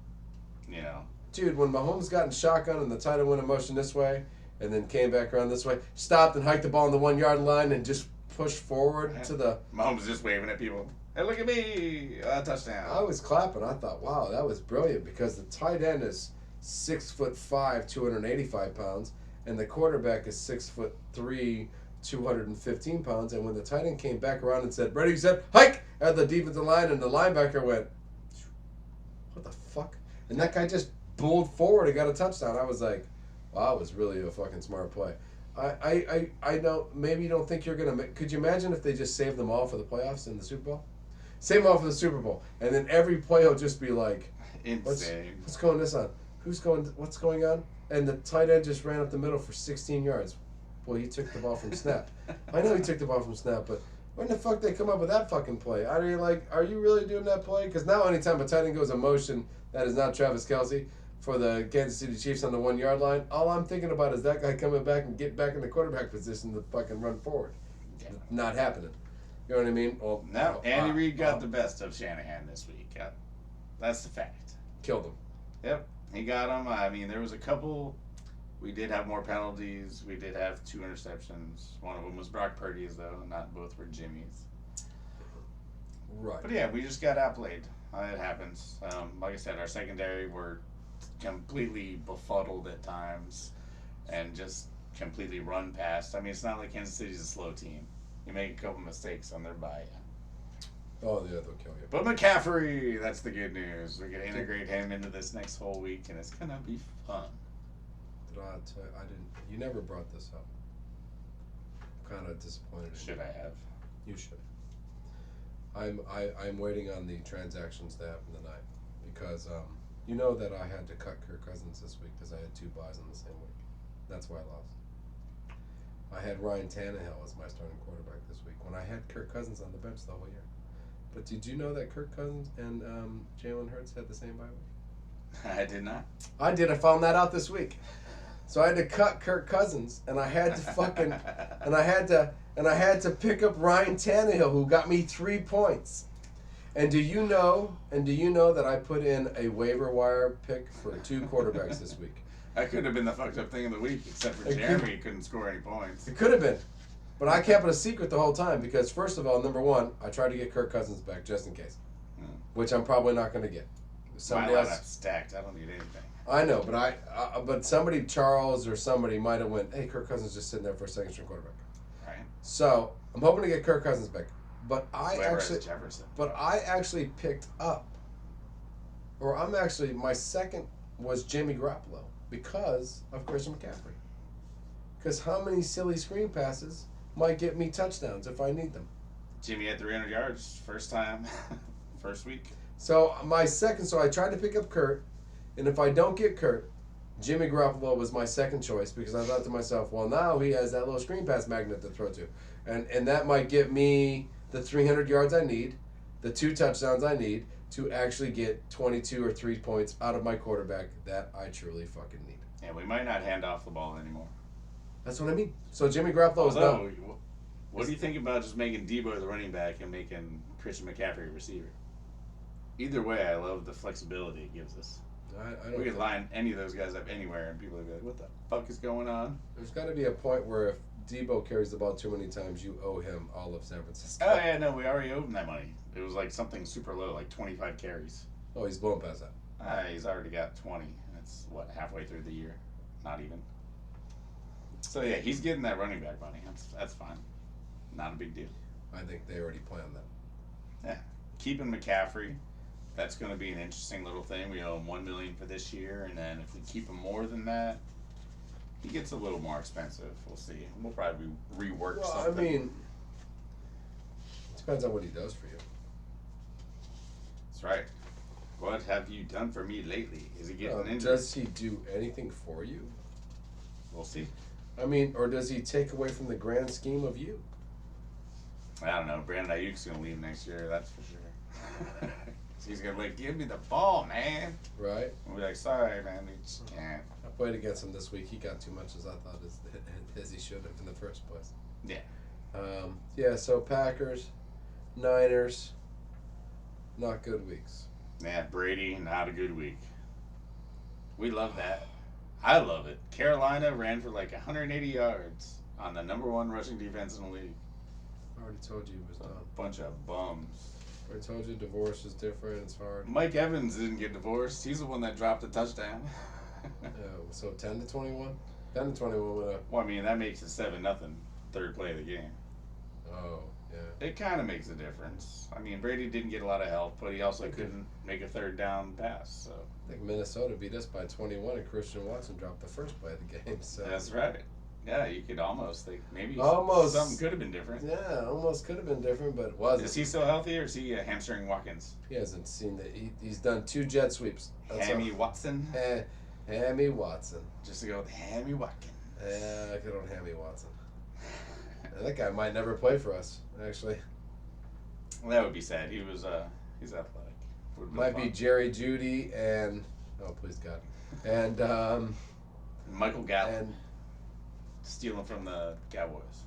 Speaker 1: Dude, when Mahomes got in shotgun and the tight end went in motion this way, and then came back around this way, stopped and hiked the ball on the 1 yard line and just pushed forward to the.
Speaker 2: Mahomes just waving at people. Hey, look at me! Touchdown.
Speaker 1: I was clapping. I thought, wow, that was brilliant because the tight end is 6'5", 285 pounds, and the quarterback is 6'3", 215 pounds. And when the tight end came back around and said, "Ready, set, hike!" at the defensive line, and the linebacker went, "What the fuck?" And that guy just bowled forward and got a touchdown. I was like, wow, it was really a fucking smart play. I don't. Maybe you don't think you're gonna. Could you imagine if they just saved them all for the playoffs in the Super Bowl? Save them all for the Super Bowl, and then every play will just be like,
Speaker 2: Insane.
Speaker 1: What's going this on? Who's going? What's going on? And the tight end just ran up the middle for 16 yards. Well, he took the ball from snap. I know he took the ball from snap, but when the fuck they come up with that fucking play? Are you really doing that play? Because now anytime a tight end goes in motion, that is not Travis Kelce for the Kansas City Chiefs on the 1 yard line. All I'm thinking about is that guy coming back and get back in the quarterback position to fucking run forward. Yeah. Not happening. You know what I mean? Well,
Speaker 2: no, Andy Reid got the best of Shanahan this week. Yep. That's the fact.
Speaker 1: Killed him.
Speaker 2: Yep, he got him. I mean, there was a couple. We did have more penalties. We did have 2 interceptions. One of them was Brock Purdy's, though. Not both were Jimmy's.
Speaker 1: Right.
Speaker 2: But yeah, we just got outplayed. It happens. Like I said, our secondary were completely befuddled at times and just completely run past. I mean, it's not like Kansas City's a slow team. You make a couple mistakes and they're by you.
Speaker 1: Oh, yeah, they'll kill you.
Speaker 2: But McCaffrey, that's the good news. We're going to integrate him into this next whole week, and it's going to be fun.
Speaker 1: Did I tell you? I didn't. You never brought this up. I'm kind of disappointed.
Speaker 2: Should I have?
Speaker 1: You should. I'm waiting on the transactions to happen tonight because you know that I had to cut Kirk Cousins this week because I had 2 buys in the same week. That's why I lost. I had Ryan Tannehill as my starting quarterback this week when I had Kirk Cousins on the bench the whole year. But did you know that Kirk Cousins and Jalen Hurts had the same bye week?
Speaker 2: I did not.
Speaker 1: I did. I found that out this week. So I had to cut Kirk Cousins, and I had to fucking, and I had to pick up Ryan Tannehill, who got me 3 points. And do you know that I put in a waiver wire pick for 2 quarterbacks this week?
Speaker 2: That could have been the fucked up thing of the week, except for Jeremy couldn't score any points.
Speaker 1: It could have been. But I kept it a secret the whole time because, first of all, number one, I tried to get Kirk Cousins back just in case, which I'm probably not going to get.
Speaker 2: Somebody else stacked. I don't need anything.
Speaker 1: I know, but somebody, Charles or somebody, might have went, hey, Kirk Cousins just sitting there for a second string quarterback.
Speaker 2: Right.
Speaker 1: So I'm hoping to get Kirk Cousins back, but I actually picked up, my second was Jimmy Garoppolo because of Christian McCaffrey. Because how many silly screen passes might get me touchdowns if I need them?
Speaker 2: Jimmy had 300 yards first time, first week.
Speaker 1: So I tried to pick up Kurt, and if I don't get Kurt, Jimmy Garoppolo was my second choice because I thought to myself, well, now he has that little screen pass magnet to throw to, and that might get me the 300 yards I need, the 2 touchdowns I need to actually get 22 or 3 points out of my quarterback that I truly fucking need.
Speaker 2: Yeah, we might not hand off the ball anymore.
Speaker 1: That's what I mean. So Jimmy Garoppolo is done.
Speaker 2: What do you think about just making Debo the running back and making Christian McCaffrey a receiver? Either way, I love the flexibility it gives us. We could line any of those guys up anywhere, and people would be like, what the fuck is going on?
Speaker 1: There's got to be a point where if Debo carries the ball too many times, you owe him all of San Francisco.
Speaker 2: Oh, yeah, no, we already owed him that money. It was like something super low, like 25 carries.
Speaker 1: Oh, he's blowing past that.
Speaker 2: He's already got 20. That's, halfway through the year? Not even. So, yeah, he's getting that running back money. That's fine. Not a big deal.
Speaker 1: I think they already planned that.
Speaker 2: Yeah. Keeping McCaffrey. That's going to be an interesting little thing. We owe him $1 million for this year, and then if we keep him more than that, he gets a little more expensive. We'll see. We'll probably rework something.
Speaker 1: I mean, it depends on what he does for you.
Speaker 2: That's right. What have you done for me lately? Is he getting injured?
Speaker 1: Does he do anything for you?
Speaker 2: We'll see.
Speaker 1: I mean, or does he take away from the grand scheme of you?
Speaker 2: I don't know. Brandon Ayuk's going to leave next year, that's for sure. He's going to be like, give me the ball, man.
Speaker 1: Right.
Speaker 2: We'll be like, sorry, man, we just can't.
Speaker 1: I played against him this week. He got too much as I thought as he should have in the first place.
Speaker 2: Yeah.
Speaker 1: So Packers, Niners, not good weeks.
Speaker 2: Yeah, Brady, not a good week. We love that. I love it. Carolina ran for like 180 yards on the number 1 rushing defense in the league.
Speaker 1: I already told you it was done.
Speaker 2: A bunch of bums.
Speaker 1: I told you divorce is different. It's hard.
Speaker 2: Mike Evans didn't get divorced. He's the one that dropped the touchdown.
Speaker 1: So 10-21? 10-21.
Speaker 2: Well, I mean, that makes it 7-0, third play of the game.
Speaker 1: Oh, yeah.
Speaker 2: It kind of makes a difference. I mean, Brady didn't get a lot of help, but he also couldn't make a third down pass. So
Speaker 1: I think Minnesota beat us by 21, and Christian Watson dropped the first play of the game. So
Speaker 2: that's right. Yeah, you could almost think maybe
Speaker 1: Almost.
Speaker 2: something could have been different.
Speaker 1: Yeah, almost could have been different, but it wasn't.
Speaker 2: Is he still healthy, or is he hamstring Watkins?
Speaker 1: He hasn't seen that. He's done 2 jet sweeps.
Speaker 2: Hammy Watson?
Speaker 1: Hammy Watson.
Speaker 2: Just to go with Hammy Watkins.
Speaker 1: I could on Hammy Watson. That guy might never play for us, actually.
Speaker 2: Well, that would be sad. He's athletic.
Speaker 1: Might be Jerry Jeudy and please God, and
Speaker 2: Michael Gallup
Speaker 1: and
Speaker 2: stealing from the Cowboys.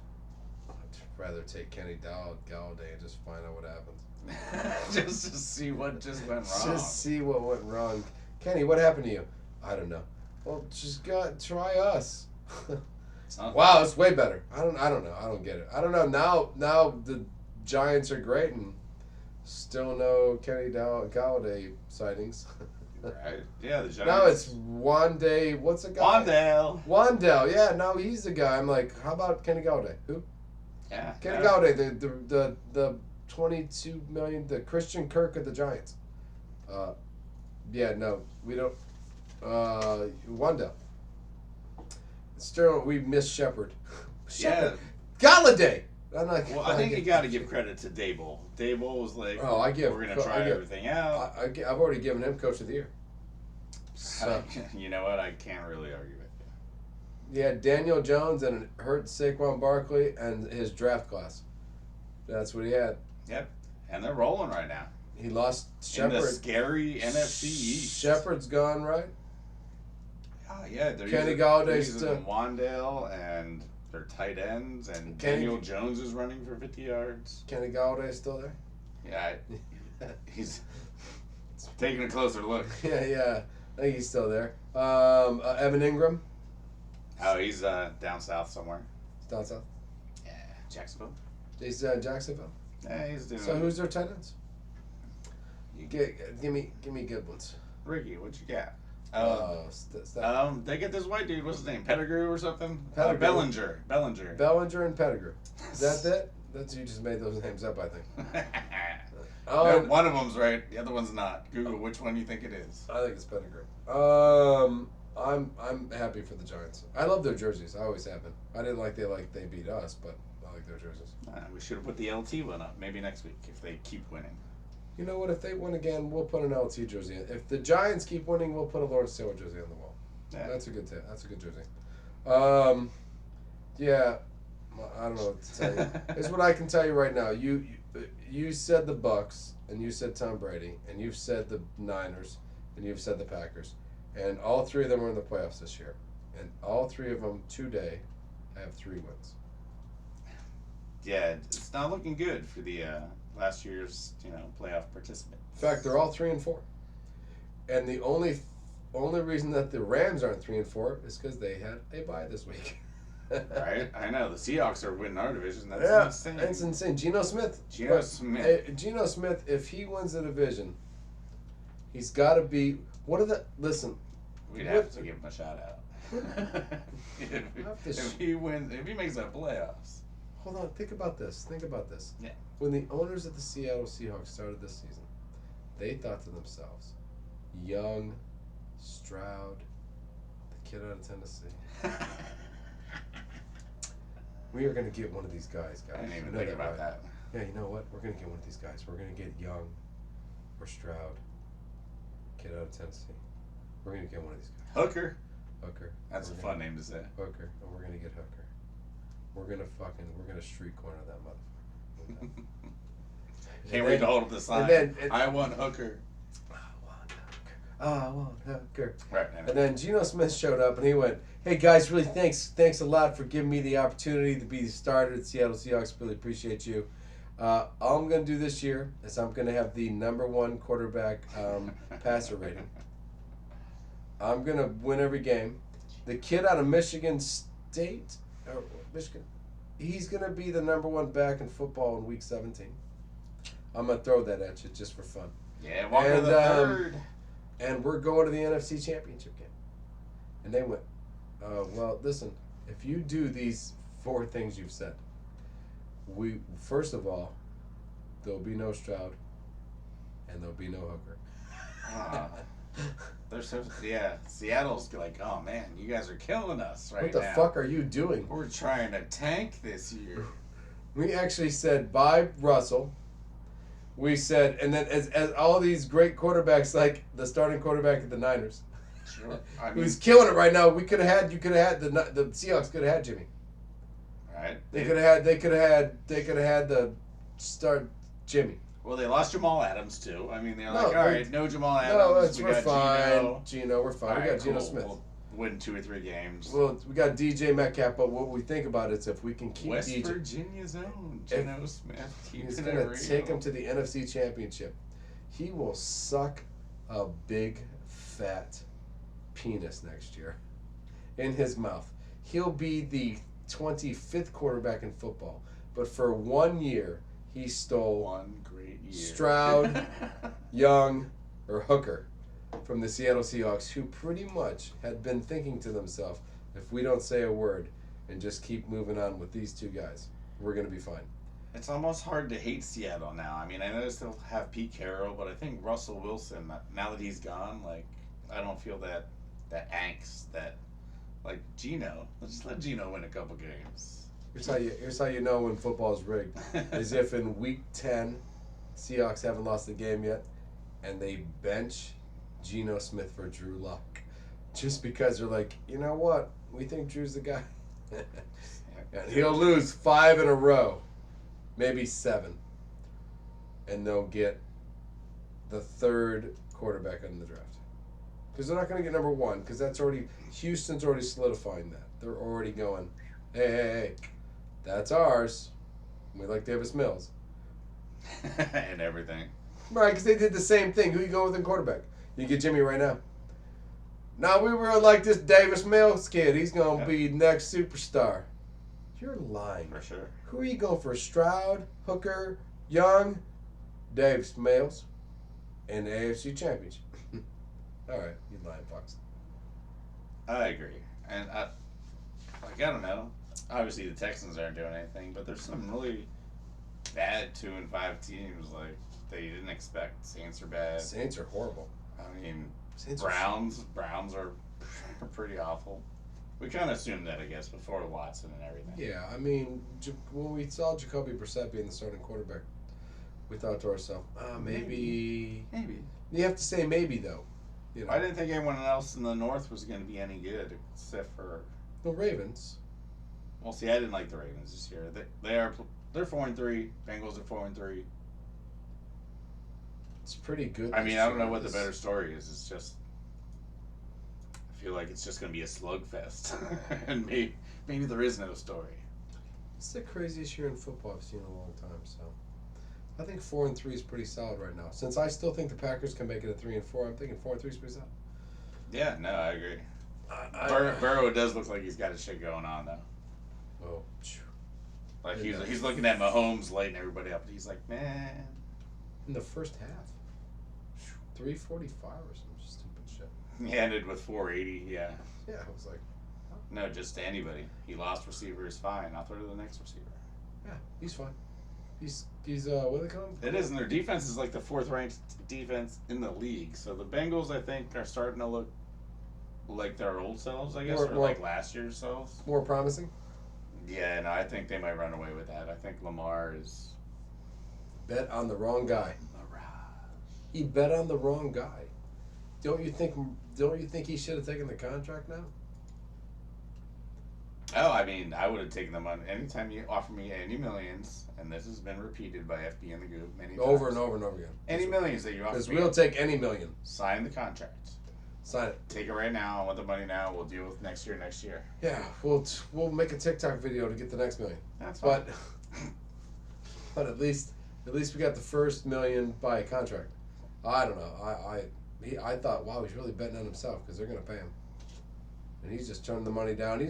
Speaker 1: I'd rather take Kenny Galladay and just find out what happens.
Speaker 2: Just to see what just went wrong.
Speaker 1: Just see what went wrong. Kenny, what happened to you? I don't know. Well, just try us. Wow, it's way better. I don't know. I don't get it. I don't know. Now the Giants are great and still no Kenny Galladay sightings.
Speaker 2: Right. Yeah, the Giants.
Speaker 1: Now it's Wandale. What's the guy? Wandale. Yeah, now he's the guy. I'm like, how about Kenny Galladay? Who?
Speaker 2: Yeah.
Speaker 1: Kenny Galladay, the 22 million, the Christian Kirk of the Giants. Yeah, no, we don't. Wandale. Still, we miss Shepard.
Speaker 2: Yeah.
Speaker 1: Galladay.
Speaker 2: Well, I think you got to give credit to Dable. Dable was like, we're going to try everything out.
Speaker 1: I've already given him Coach of the Year. So,
Speaker 2: you know what? I can't really argue with you.
Speaker 1: Yeah, Daniel Jones and hurt Saquon Barkley and his draft class. That's what he had.
Speaker 2: Yep. And they're rolling right now.
Speaker 1: He lost Shepard.
Speaker 2: In the scary NFC East.
Speaker 1: Shepard's gone, right?
Speaker 2: Yeah, they're
Speaker 1: Kenny Galladay's
Speaker 2: using Wandale and their tight ends, and Daniel Jones is running for 50 yards.
Speaker 1: Kenny Galladay's still there?
Speaker 2: Yeah, he's taking a closer look.
Speaker 1: Yeah. I think he's still there. Evan Ingram.
Speaker 2: Oh, he's down south somewhere.
Speaker 1: Down south?
Speaker 2: Yeah, Jacksonville.
Speaker 1: He's Jacksonville?
Speaker 2: Yeah, he's doing.
Speaker 1: So who's their tight ends? Give me good ones.
Speaker 2: Ricky, what you got? They get this white dude. What's his name? Pettigrew or something? Bellinger.
Speaker 1: Bellinger and Pettigrew. Is that it? That's you just made those names up, I think.
Speaker 2: One of them's right. The other one's not. Google which one you think it is.
Speaker 1: I think it's Pettigrew. I'm happy for the Giants. I love their jerseys. I always have been. I didn't like they beat us, but I like their jerseys.
Speaker 2: We should have put the LT one up. Maybe next week if they keep winning.
Speaker 1: You know what? If they win again, we'll put an LT jersey in. If the Giants keep winning, we'll put a Lawrence Taylor jersey on the wall. Yeah. That's a good jersey. Yeah, I don't know what to tell you. Here's what I can tell you right now. You said the Bucks, and you said Tom Brady, and you've said the Niners, and you've said the Packers, and all 3 of them are in the playoffs this year, and all 3 of them today have 3 wins.
Speaker 2: Yeah, it's not looking good for the last year's playoff participant.
Speaker 1: In fact, they're all 3-4, and the only reason that the Rams aren't 3-4 is because they had a bye this week.
Speaker 2: Right, I know the Seahawks are winning our division. That's insane.
Speaker 1: That's insane. Geno Smith.
Speaker 2: Geno
Speaker 1: Smith. If he wins the division, he's got to be. Listen?
Speaker 2: We'd have to give him a shout out. if he wins, if he makes the playoffs.
Speaker 1: Hold on. Think about this.
Speaker 2: Yeah.
Speaker 1: When the owners of the Seattle Seahawks started this season, they thought to themselves, Young, Stroud, the kid out of Tennessee. We are going to get one of these guys.
Speaker 2: I didn't even think about that.
Speaker 1: Yeah, you know what? We're going to get one of these guys. We're going to get Young or Stroud, kid out of Tennessee. We're going to get one of these guys.
Speaker 2: Hooker.
Speaker 1: That's
Speaker 2: a fun name to say.
Speaker 1: Hooker. And we're going to get Hooker. We're going to street corner that motherfucker.
Speaker 2: Can't wait to hold up the sign. I want Hooker.
Speaker 1: I want Hooker.
Speaker 2: Right.
Speaker 1: And then Geno Smith showed up and he went, "Hey guys, really thanks a lot for giving me the opportunity to be the starter at Seattle Seahawks. Really appreciate you. All I'm going to do this year is I'm going to have the #1 quarterback passer rating. I'm going to win every game. The kid out of Michigan State, he's going to be the #1 back in football in week 17. I'm going to throw that at you just for fun.
Speaker 2: Yeah, Walker the third.
Speaker 1: And we're going to the NFC Championship game." And they went, "Well, listen, if you do these 4 things you've said, first of all, there'll be no Stroud, and there'll be no Hooker."
Speaker 2: They're so Seattle's like, oh man, you guys are killing us right
Speaker 1: What the
Speaker 2: now.
Speaker 1: fuck are you doing?
Speaker 2: We're trying to tank this year.
Speaker 1: We actually said bye Russell. We said, and then as all these great quarterbacks, like the starting quarterback of the Niners,
Speaker 2: Sure. I mean,
Speaker 1: who's killing it right now. You could have had the Seahawks could have had Jimmy.
Speaker 2: right.
Speaker 1: They could have had the start Jimmy.
Speaker 2: Well, they lost Jamal Adams too. I mean, they're
Speaker 1: No,
Speaker 2: like, all right, no Jamal Adams.
Speaker 1: No,
Speaker 2: we
Speaker 1: we're
Speaker 2: got
Speaker 1: fine. Geno, we're fine.
Speaker 2: All
Speaker 1: We got
Speaker 2: right,
Speaker 1: Geno
Speaker 2: cool.
Speaker 1: Smith.
Speaker 2: We'll win 2 or 3 games.
Speaker 1: Well, we got DJ Metcalf, but what we think about it is if we can keep
Speaker 2: West
Speaker 1: DJ,
Speaker 2: Virginia's own Geno Smith.
Speaker 1: he's gonna take him to the NFC Championship. He will suck a big fat penis next year in his mouth. He'll be the 25th quarterback in football, but for 1 year he stole
Speaker 2: 1 great year.
Speaker 1: Stroud, Young, or Hooker from the Seattle Seahawks, who pretty much had been thinking to themselves, if we don't say a word and just keep moving on with these 2 guys, we're going to be fine.
Speaker 2: It's almost hard to hate Seattle now. I mean, I know they still have Pete Carroll, but I think Russell Wilson, now that he's gone, like, I don't feel that angst that, like, Geno. Let's just let Geno win a couple games.
Speaker 1: Here's how you know when football's rigged. Is if in week 10, Seahawks haven't lost a game yet, and they bench Geno Smith for Drew Lock. Just because they're like, you know what? We think Drew's the guy. And he'll lose 5 in a row. Maybe 7. And they'll get the 3rd quarterback in the draft. Because they're not going to get number 1, because Houston's already solidifying that. They're already going, hey, that's ours. We like Davis Mills.
Speaker 2: And everything.
Speaker 1: Right, because they did the same thing. Who you go with in quarterback? You get Jimmy right now. Now we really like this Davis Mills kid. He's going to be next superstar. You're lying.
Speaker 2: For sure.
Speaker 1: Who are you going for? Stroud, Hooker, Young, Davis Mills, and the AFC Championship. All right, you lying fucks.
Speaker 2: I agree. And I don't know. Obviously, the Texans aren't doing anything, but there's some really bad 2-5 teams like that you didn't expect. Saints are bad.
Speaker 1: Saints are horrible.
Speaker 2: I mean,
Speaker 1: Saints
Speaker 2: Browns are pretty awful. We kind of assumed that, I guess, before Watson and everything.
Speaker 1: Yeah, I mean, when we saw Jacoby Brissett being the starting quarterback, we thought to ourselves, maybe. You have to say maybe, though. You know.
Speaker 2: I didn't think anyone else in the North was going to be any good, except for
Speaker 1: the Ravens.
Speaker 2: Well, see, I didn't like the Ravens this year. They're 4-3. Bengals are 4-3.
Speaker 1: It's pretty good.
Speaker 2: I mean, I don't know what the better story is. It's just I feel like it's just going to be a slugfest, and maybe there is no story.
Speaker 1: It's the craziest year in football I've seen in a long time. So, I think 4-3 is pretty solid right now. Since I still think the Packers can make it a 3-4, I'm thinking 4-3 is pretty solid.
Speaker 2: Yeah, no, I agree. Burrow does look like he's got his shit going on though.
Speaker 1: Oh,
Speaker 2: like he's looking at Mahomes lighting everybody up. And he's like, man.
Speaker 1: In the first half, 345 or some stupid shit.
Speaker 2: He ended with 480. Yeah.
Speaker 1: Yeah, I was like,
Speaker 2: oh. No, just to anybody. He lost receiver is fine. I'll throw to the next receiver.
Speaker 1: Yeah, he's fine. He's what do they call him?
Speaker 2: It is, and their defense is like the 4th ranked defense in the league. So the Bengals, I think, are starting to look like their old selves, I guess, or like last year's selves.
Speaker 1: More promising?
Speaker 2: Yeah, no, I think they might run away with that. I think Lamar is...
Speaker 1: Bet on the wrong guy. He bet on the wrong guy. Don't you think he should have taken the contract now?
Speaker 2: Oh, I mean, I would have taken the money. Anytime you offer me any millions, and this has been repeated by FB and the Goob many times.
Speaker 1: Over and over and over again.
Speaker 2: Any millions that you offer me.
Speaker 1: Because we'll take any million.
Speaker 2: Sign the contract.
Speaker 1: Sign it.
Speaker 2: Take it right now. I want the money now. We'll deal with next year.
Speaker 1: Yeah, we'll make a TikTok video to get the next million.
Speaker 2: That's fine.
Speaker 1: But at least we got the first million by a contract. I don't know. I thought, wow, he's really betting on himself because they're gonna pay him, and he's just turning the money down. He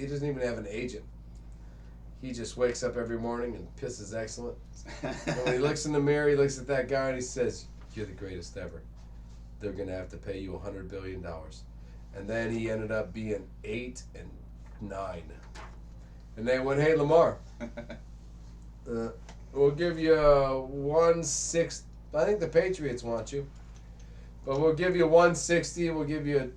Speaker 1: doesn't even have an agent. He just wakes up every morning and pisses excellent. And when he looks in the mirror, he looks at that guy and he says, "You're the greatest ever. They're gonna have to pay you $100 billion." And then he ended up being 8 and 9. And they went, "Hey, Lamar, we'll give you 1/6. I think the Patriots want you. But we'll give you 160. We'll give you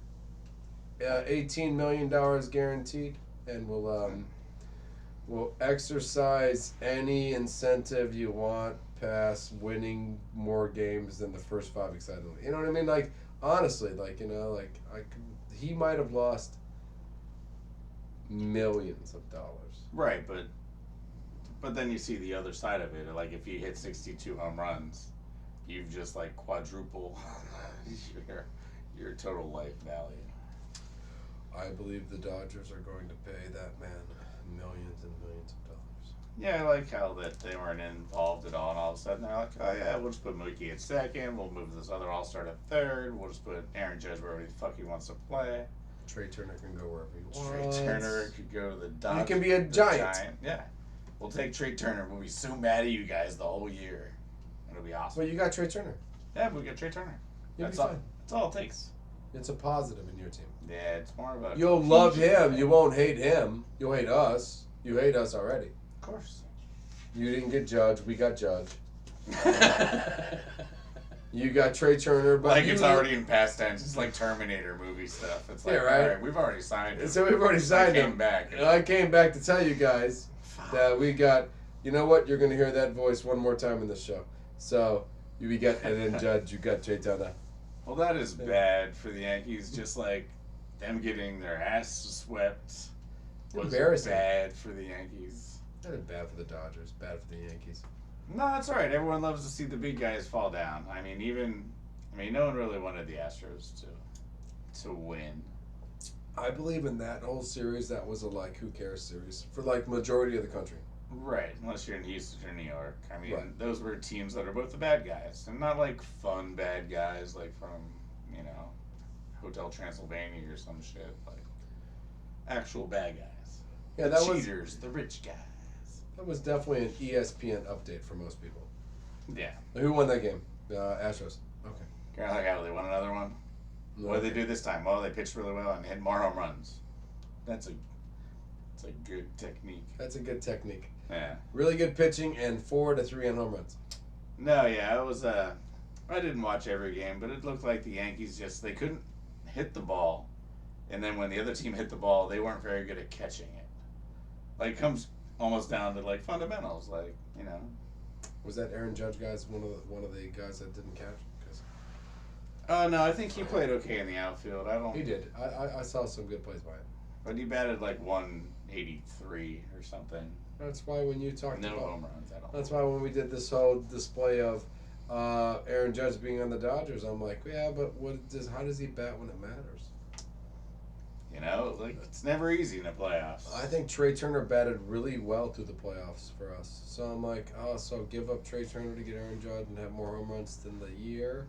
Speaker 1: $18 million guaranteed, and we'll exercise any incentive you want past winning more games than the first 5 excitedly. You know what I mean? Like, honestly, like, you know, like, he might have lost millions of dollars.
Speaker 2: Right, but then you see the other side of it. Like, if you hit 62 home runs, you've just, like, quadruple your total life value.
Speaker 1: I believe the Dodgers are going to pay that man millions and millions of dollars.
Speaker 2: Yeah, I like how that they weren't involved at all, and all of a sudden they're like, oh yeah, we'll just put Mookie at second, we'll move this other all-star to third, we'll just put Aaron Judge wherever the fuck he wants to play.
Speaker 1: Trey Turner can go wherever he
Speaker 2: Trey
Speaker 1: wants.
Speaker 2: Turner could go to the Dodgers.
Speaker 1: He can be a giant.
Speaker 2: Yeah. We'll take Trey Turner. We'll be so mad at you guys the whole year. It'll be awesome.
Speaker 1: Well, you got Trey Turner.
Speaker 2: Yeah, we got Trey Turner.
Speaker 1: You'll
Speaker 2: That's
Speaker 1: be
Speaker 2: all.
Speaker 1: fine.
Speaker 2: That's all it takes.
Speaker 1: It's a positive in your team.
Speaker 2: Yeah, it's more of a.
Speaker 1: You'll love him. You won't hate him. You'll hate us. You hate us already.
Speaker 2: Of course.
Speaker 1: You didn't get Judge. We got Judge. You got Trey Turner, but
Speaker 2: like it's already in past tense. It's like Terminator movie stuff. It's like,
Speaker 1: yeah, right.
Speaker 2: All right, we've already signed him.
Speaker 1: So we've already signed him. I came back to tell you guys that we got. You know what? You're gonna hear that voice one more time in the show. So you got, and then Judge, you got Trey Turner.
Speaker 2: Well, that is bad for the Yankees. Just like them getting their ass swept was
Speaker 1: embarrassing.
Speaker 2: Bad for the Yankees.
Speaker 1: That is bad for the Dodgers. Bad for the Yankees.
Speaker 2: No, that's all right. Everyone loves to see the big guys fall down. I mean, no one really wanted the Astros to win.
Speaker 1: I believe in that whole series. That was a like who cares series for like majority of the country.
Speaker 2: Right, unless you're in Houston or New York. I mean,
Speaker 1: right.
Speaker 2: Those were teams that are both the bad guys, and not like fun bad guys like from Hotel Transylvania or some shit. Like actual bad guys.
Speaker 1: Yeah,
Speaker 2: the cheaters, the rich guys.
Speaker 1: That was definitely an ESPN update for most people.
Speaker 2: Yeah.
Speaker 1: Who won that game? Astros. Okay.
Speaker 2: Kind of like how they won another one.
Speaker 1: No,
Speaker 2: What did they do this time? Well, they pitched really well and hit more home runs. It's a good technique.
Speaker 1: That's a good technique.
Speaker 2: Yeah.
Speaker 1: Really good pitching and 4 to 3 on home runs.
Speaker 2: No, yeah, it was. I didn't watch every game, but it looked like the Yankees they couldn't hit the ball, and then when the other team hit the ball, they weren't very good at catching it. Like it comes almost down to like fundamentals, like.
Speaker 1: Was that Aaron Judge guys one of the guys that didn't catch?
Speaker 2: No, I think he played okay in the outfield.
Speaker 1: He did. I saw some good plays by him.
Speaker 2: But he batted like 183 or something.
Speaker 1: That's why when you talked
Speaker 2: no
Speaker 1: about
Speaker 2: home runs at all.
Speaker 1: That's why when we did this whole display of Aaron Judge being on the Dodgers, I'm like, yeah, but how does he bat when it matters?
Speaker 2: It's never easy in the playoffs.
Speaker 1: I think Trey Turner batted really well through the playoffs for us. So I'm like, so give up Trey Turner to get Aaron Judge and have more home runs than the year,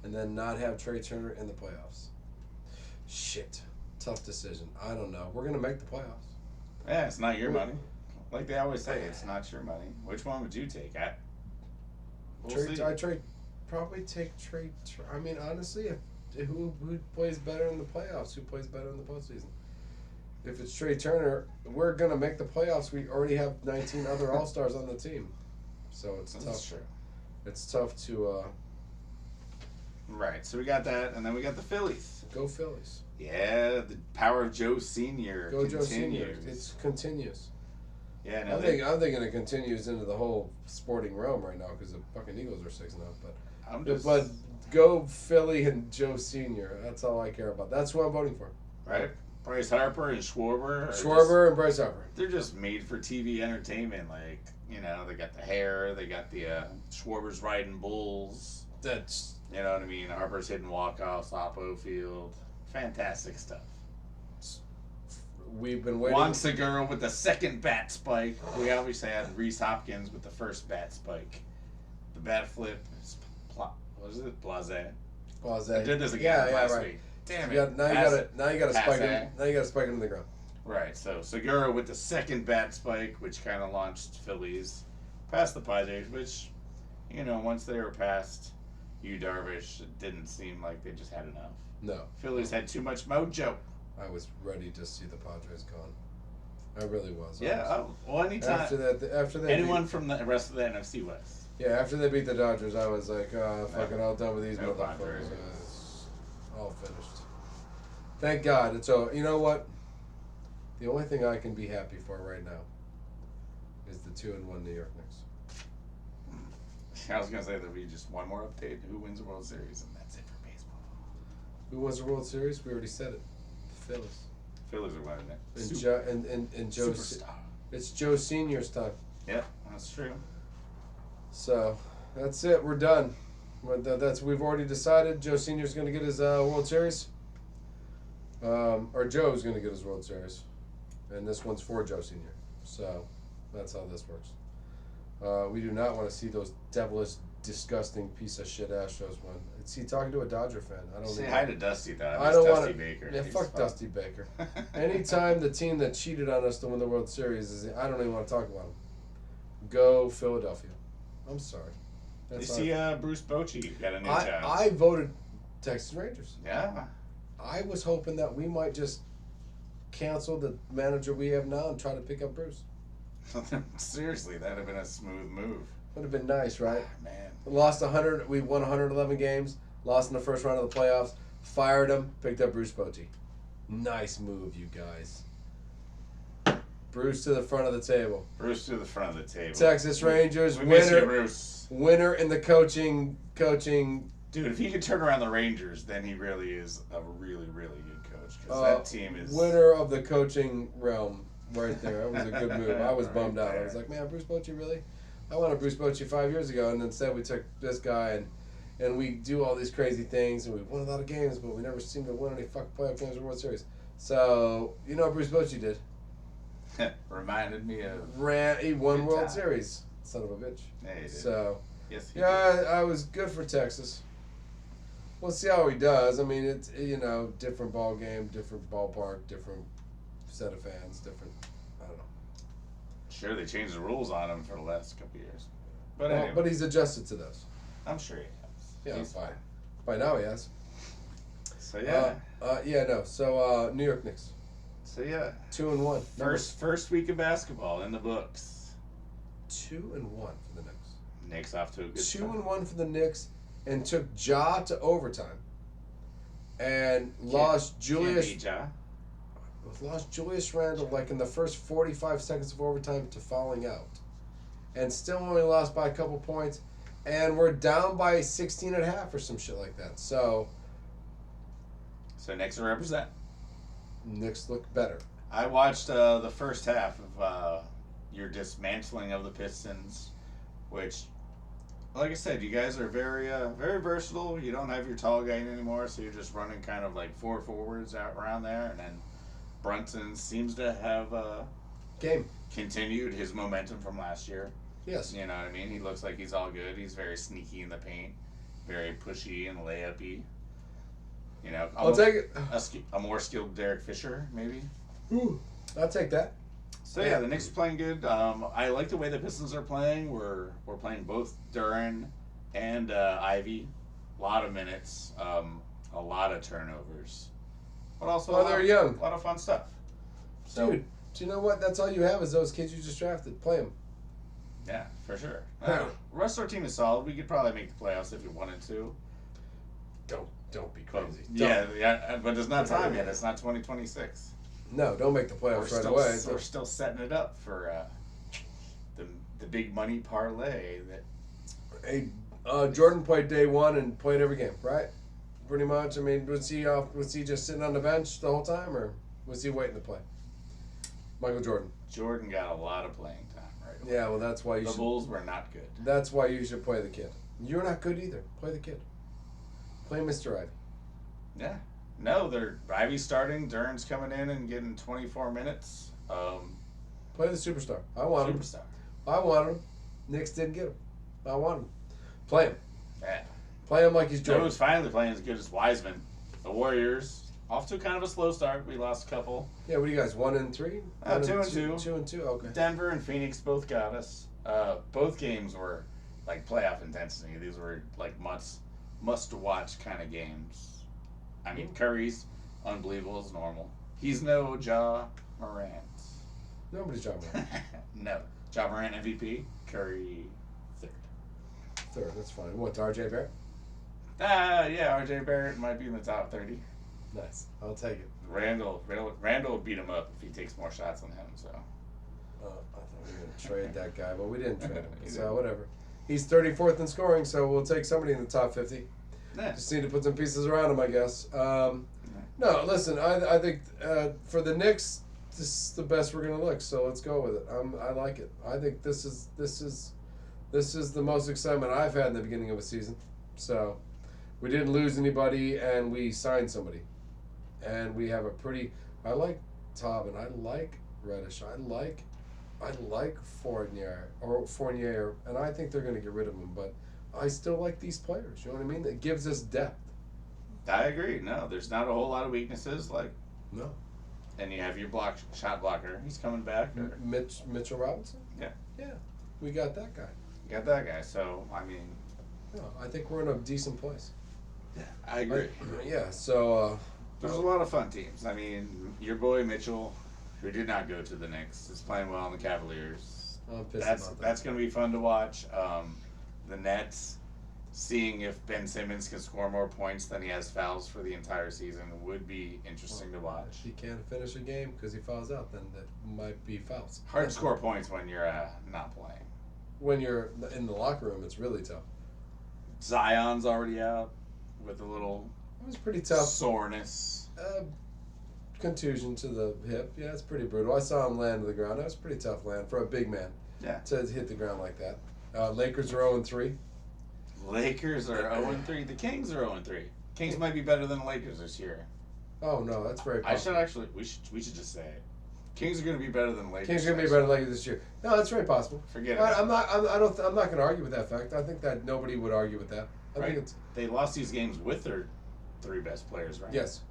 Speaker 1: and then not have Trey Turner in the playoffs. Shit. Tough decision. I don't know. We're going to make the playoffs.
Speaker 2: Yeah, it's not your money. Like they always say, it's not your money. Which one would you take?
Speaker 1: I'd probably take Trey. I mean, honestly, who plays better in the playoffs? Who plays better in the postseason? If it's Trey Turner, we're gonna make the playoffs. We already have 19 other All-Stars on the team, so it's tough.
Speaker 2: That's true.
Speaker 1: It's tough to.
Speaker 2: Right. So we got that, and then we got the Phillies.
Speaker 1: Go Phillies.
Speaker 2: Yeah, the power of Joe Senior.
Speaker 1: Go Joe Senior. It continues.
Speaker 2: Yeah, no,
Speaker 1: I'm thinking it continues into the whole sporting realm right now because the fucking Eagles are 6-0. But go Philly and Joe Senior. That's all I care about. That's who I'm voting for.
Speaker 2: Right. Bryce Harper and Schwarber.
Speaker 1: And Bryce Harper.
Speaker 2: They're just made for TV entertainment. Like they got the hair. They got the Schwarber's riding bulls.
Speaker 1: That's.
Speaker 2: You know what I mean? Harper's hitting walk-offs, oppo field. Fantastic stuff.
Speaker 1: We've been waiting.
Speaker 2: Juan Segura with the second bat spike. We obviously had Rhys Hopkins with the first bat spike. The bat flip is what is it? Blase.
Speaker 1: I
Speaker 2: did this again last week. Damn it.
Speaker 1: Now you got to spike him. Now you got to spike him in the ground.
Speaker 2: Right. So Segura with the second bat spike, which kind of launched Phillies past the Padres, which once they were past Darvish, it didn't seem like they just had enough.
Speaker 1: No.
Speaker 2: Phillies had too much mojo.
Speaker 1: I was ready to see the Padres gone. I really was.
Speaker 2: Yeah. Anytime.
Speaker 1: After that.
Speaker 2: Anyone from the rest of the NFC West.
Speaker 1: Yeah, after they beat the Dodgers, I was like, fucking all done with these motherfuckers. all finished. Thank God. It's all. You know what? The only thing I can be happy for right now is the 2-1 New York Knicks.
Speaker 2: I was gonna say there'll be just one more update. Who wins the World Series, and that's it for baseball.
Speaker 1: Who wins the World Series? We already said it. The Phillies.
Speaker 2: Phillies are winning it.
Speaker 1: And Joe.
Speaker 2: Superstar.
Speaker 1: It's Joe Senior's time.
Speaker 2: Yep, that's true.
Speaker 1: So that's it. We're done. We've already decided Joe Senior's going to get his World Series. Or Joe's going to get his World Series, and this one's for Joe Senior. So that's how this works. We do not want to see those devilish, disgusting piece of shit Astros win. See, talking to a Dodger fan, I don't.
Speaker 2: Say hi to Dusty though.
Speaker 1: I don't
Speaker 2: Dusty
Speaker 1: want
Speaker 2: Baker.
Speaker 1: Yeah,
Speaker 2: He's
Speaker 1: fuck
Speaker 2: fun.
Speaker 1: Dusty Baker. Anytime the team that cheated on us to win the World Series is, I don't even want to talk about them. Go Philadelphia. I'm sorry.
Speaker 2: You see, Bruce Bochy got a new job.
Speaker 1: I voted Texas Rangers.
Speaker 2: Yeah.
Speaker 1: I was hoping that we might just cancel the manager we have now and try to pick up Bruce.
Speaker 2: Seriously, that'd have been a smooth move.
Speaker 1: Would have been nice, right?
Speaker 2: Man.
Speaker 1: Lost 100. We won 111 games. Lost in the first round of the playoffs. Fired him. Picked up Bruce Bochy. Nice move, you guys. Bruce to the front of the table.
Speaker 2: Bruce to the front of the table.
Speaker 1: Texas Rangers
Speaker 2: We miss you,
Speaker 1: winner.
Speaker 2: Bruce.
Speaker 1: Winner in the coaching.
Speaker 2: Dude, if he could turn around the Rangers, then he really is a really, really good coach. Because that team is
Speaker 1: Winner of the coaching realm, right there. That was a good move. I was
Speaker 2: Right
Speaker 1: bummed out. I
Speaker 2: there.
Speaker 1: was like, man, Bruce Bochy, really? I wanted Bruce Bochy 5 years ago, and instead we took this guy, and we do all these crazy things, and we won a lot of games, but we never seem to win any fucking playoff games or World Series. So, you know what Bruce Bochy did?
Speaker 2: reminded me of.
Speaker 1: He won
Speaker 2: Good
Speaker 1: World
Speaker 2: time.
Speaker 1: Series. Son of a bitch.
Speaker 2: Yeah, he did.
Speaker 1: So,
Speaker 2: Yes, he
Speaker 1: yeah, I was good for Texas. We'll see how he does. I mean, it's, different ball game, different ballpark, different set of fans, different, I don't know.
Speaker 2: Sure, they changed the rules on him for the last couple years. But
Speaker 1: Well,
Speaker 2: anyway,
Speaker 1: but he's adjusted to those.
Speaker 2: I'm sure he has.
Speaker 1: Yeah,
Speaker 2: He's
Speaker 1: fine. By now he has.
Speaker 2: So yeah.
Speaker 1: So New York Knicks, 2-1.
Speaker 2: First week of basketball in the books.
Speaker 1: 2-1 for the Knicks.
Speaker 2: Knicks off to a good start.
Speaker 1: 2-1 for the Knicks, and took Ja to overtime, and lost Julius Randle like in the first 45 seconds of overtime to fouling out, and still only lost by a couple points, and we're down by 16 and a half or some shit like that. So
Speaker 2: Knicks will represent.
Speaker 1: Knicks look better.
Speaker 2: I watched the first half of your dismantling of the Pistons, which, like I said, you guys are very very versatile. You don't have your tall guy in anymore, so you're just running kind of like 4 forwards out around there, and then Brunson seems to have continued his momentum from last year.
Speaker 1: Yes.
Speaker 2: You know what I mean? He looks like he's all good. He's very sneaky in the paint, very pushy and layup-y. You know,
Speaker 1: I'll take it.
Speaker 2: A more skilled Derek Fisher, maybe.
Speaker 1: Ooh, I'll take that.
Speaker 2: So yeah, the Knicks are playing good. I like the way the Pistons are playing. We're playing both Duren and Ivy. A lot of minutes, a lot of turnovers, but also
Speaker 1: they're young.
Speaker 2: A lot of fun stuff. So,
Speaker 1: Dude, do you know what? That's all you have is those kids you just drafted. Play them.
Speaker 2: yeah, for sure. The rest of our team is solid. We could probably make the playoffs if we wanted to.
Speaker 1: Don't be
Speaker 2: But,
Speaker 1: crazy.
Speaker 2: yeah, but it's not time yet. It's not 2026.
Speaker 1: No, don't make the playoffs right away.
Speaker 2: We're still setting it up for the big money parlay. That
Speaker 1: Hey, Jordan played day one and played every game, right? Pretty much. I mean, was he just sitting on the bench the whole time, or was he waiting to play? Michael Jordan.
Speaker 2: Jordan got a lot of playing time, right? away.
Speaker 1: Yeah, well, that's why
Speaker 2: The Bulls were not good.
Speaker 1: That's why you should play the kid. You're not good either. Play the kid. Play Mr. Ivy.
Speaker 2: Yeah. No, Ivy's starting. Duren's coming in and getting 24 minutes.
Speaker 1: Play the superstar. I want him.
Speaker 2: Superstar.
Speaker 1: I want him. Knicks didn't get him. I want him. Play him.
Speaker 2: Yeah.
Speaker 1: Play him like he's
Speaker 2: Joe
Speaker 1: Jordan.
Speaker 2: was finally playing as good as Wiseman. The Warriors, off to kind of a slow start. We lost a couple.
Speaker 1: Yeah, what do you guys, 1 and 3?
Speaker 2: 2 and 2.
Speaker 1: 2 and 2, okay.
Speaker 2: Denver and Phoenix both got us. Both games were like playoff intensity. These were like must-watch kind of games. I mean, Curry's unbelievable as normal. He's no Ja Morant.
Speaker 1: Nobody's John Morant.
Speaker 2: No. Ja Morant MVP, Curry third.
Speaker 1: Third, that's fine. What, RJ Barrett?
Speaker 2: Yeah, R.J. Barrett might be in the top 30.
Speaker 1: Nice. I'll take it.
Speaker 2: Randall would beat him up if he takes more shots than him. So
Speaker 1: I thought we were going to trade that guy, but we didn't trade him.
Speaker 2: We
Speaker 1: So
Speaker 2: didn't.
Speaker 1: whatever. He's 34th in scoring, so we'll take somebody in the top 50.
Speaker 2: Yeah.
Speaker 1: Just need to put some pieces around him, I guess. No, listen, I think for the Knicks, this is the best we're going to look, so let's go with it. I like it. I think this is the most excitement I've had in the beginning of a season. So we didn't lose anybody, and we signed somebody. And we have a pretty... I like Tobin. I like Reddish. I like Fournier, and I think they're going to get rid of him, but I still like these players. You know what I mean? It gives us depth.
Speaker 2: I agree. No, there's not a whole lot of weaknesses.
Speaker 1: No.
Speaker 2: And you have your shot blocker. He's coming back. Or,
Speaker 1: Mitchell Robinson?
Speaker 2: Yeah.
Speaker 1: Yeah. We got that guy.
Speaker 2: you got that guy. So I mean,
Speaker 1: No, I think we're in a decent place.
Speaker 2: yeah, I agree.
Speaker 1: Yeah, so...
Speaker 2: There's a lot of fun teams. I mean, your boy Mitchell, who did not go to the Knicks, is playing well in the Cavaliers.
Speaker 1: I'm pissed about that.
Speaker 2: That's going to be fun to watch. The Nets, seeing if Ben Simmons can score more points than he has fouls for the entire season would be interesting to watch.
Speaker 1: If he can't finish a game because he fouls out, then that might be fouls.
Speaker 2: Hard to score points when you're not playing.
Speaker 1: When you're in the locker room, it's really tough.
Speaker 2: Zion's already out with a little
Speaker 1: It was pretty tough.
Speaker 2: soreness.
Speaker 1: Contusion to the hip. Yeah, it's pretty brutal. I saw him land to the ground. That was a pretty tough land for a big man.
Speaker 2: Yeah.
Speaker 1: To hit the ground like that. Lakers are 0-3.
Speaker 2: Lakers are 0-3. The Kings are 0-3. Kings might be better than the Lakers this year.
Speaker 1: Oh no, that's very possible.
Speaker 2: We should just say it. Kings are going to be better than the Lakers.
Speaker 1: Kings are gonna be better than Lakers this year. No, that's very possible.
Speaker 2: Forget
Speaker 1: I,
Speaker 2: it.
Speaker 1: I'm not. I'm not going to argue with that fact. I think that nobody would argue with that. I
Speaker 2: Right?
Speaker 1: think it's
Speaker 2: They lost these games with their three best players, right?
Speaker 1: yes.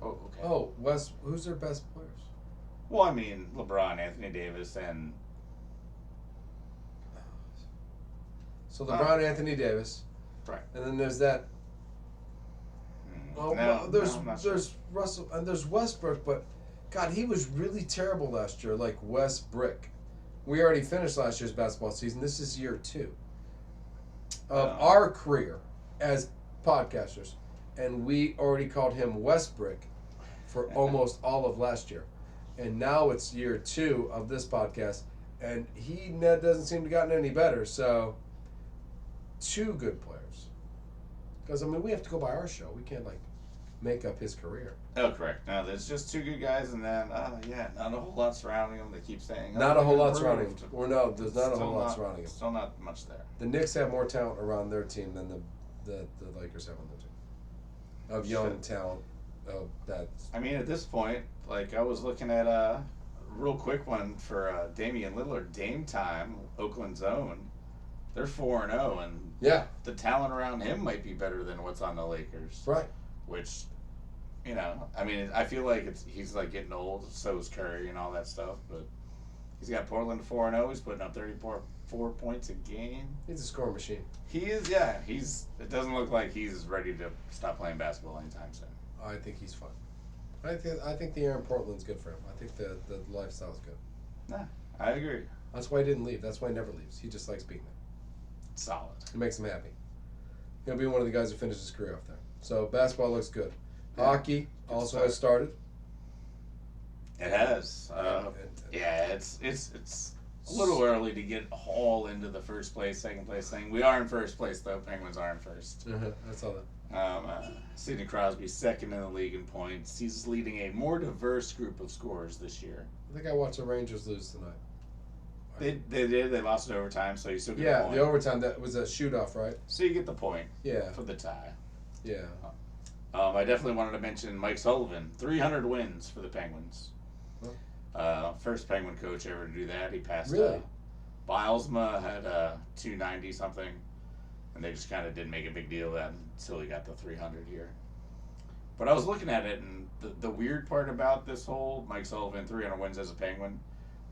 Speaker 2: Oh, okay.
Speaker 1: Oh, West. Who's their best players?
Speaker 2: Well, I mean, LeBron, Anthony Davis, and
Speaker 1: So LeBron, Anthony Davis,
Speaker 2: right.
Speaker 1: and then there's that. Oh, well, there's
Speaker 2: I'm not sure.
Speaker 1: Russell and there's Westbrook, but God, he was really terrible last year. Like Westbrook, we already finished last year's basketball season. This is year 2 of our career as podcasters, and we already called him Westbrook for almost all of last year, and now it's year 2 of this podcast, and he doesn't seem to have gotten any better. So, 2 good players, because I mean we have to go by our show. We can't like make up his career.
Speaker 2: Oh, correct. No, there's just 2 good guys, and then not a whole lot surrounding them. They keep saying
Speaker 1: Not a whole lot
Speaker 2: improved.
Speaker 1: surrounding him. Or no, there's not a
Speaker 2: Still
Speaker 1: whole lot surrounding him.
Speaker 2: Still not much there.
Speaker 1: The Knicks have more talent around their team than the Lakers have on their team. Of young talent. Of that.
Speaker 2: I mean, at this point, like I was looking at a real quick one for Damian Lillard, Dame time, Oakland's own. They're 4-0, and
Speaker 1: Yeah,
Speaker 2: the talent around him might be better than what's on the Lakers.
Speaker 1: right.
Speaker 2: Which, I mean, I feel like he's like getting old. So is Curry and all that stuff. But he's got Portland 4-0. He's putting up 34 points a game.
Speaker 1: He's a scoring machine.
Speaker 2: He is, yeah. It doesn't look like he's ready to stop playing basketball anytime soon.
Speaker 1: I think he's fun. I think the air in Portland's good for him. I think the lifestyle's good.
Speaker 2: Nah, I agree.
Speaker 1: That's why he didn't leave. That's why he never leaves. He just likes being there.
Speaker 2: Solid.
Speaker 1: It makes him happy. He'll be one of the guys who finishes his career off there. So basketball looks good.
Speaker 2: Yeah.
Speaker 1: Hockey
Speaker 2: Good
Speaker 1: also
Speaker 2: start.
Speaker 1: has started.
Speaker 2: It has. Yeah, it's a little early to get all into the first place, second place thing. We are in first place though. Penguins are in first.
Speaker 1: I saw that.
Speaker 2: Sidney Crosby second in the league in points. He's leading a more diverse group of scorers this year.
Speaker 1: I think I watched the Rangers lose tonight.
Speaker 2: They did. They lost in overtime, so you still get the
Speaker 1: Yeah,
Speaker 2: point.
Speaker 1: the overtime, that was a shoot-off, right?
Speaker 2: So you get the point
Speaker 1: Yeah,
Speaker 2: for the tie.
Speaker 1: yeah.
Speaker 2: I definitely wanted to mention Mike Sullivan, 300 wins for the Penguins. First Penguin coach ever to do that. He passed.
Speaker 1: Really?
Speaker 2: Bilesma had 290 something, and they just kind of didn't make a big deal of that until he got the 300 here. But I was looking at it, and the weird part about this whole Mike Sullivan 300 wins as a Penguin,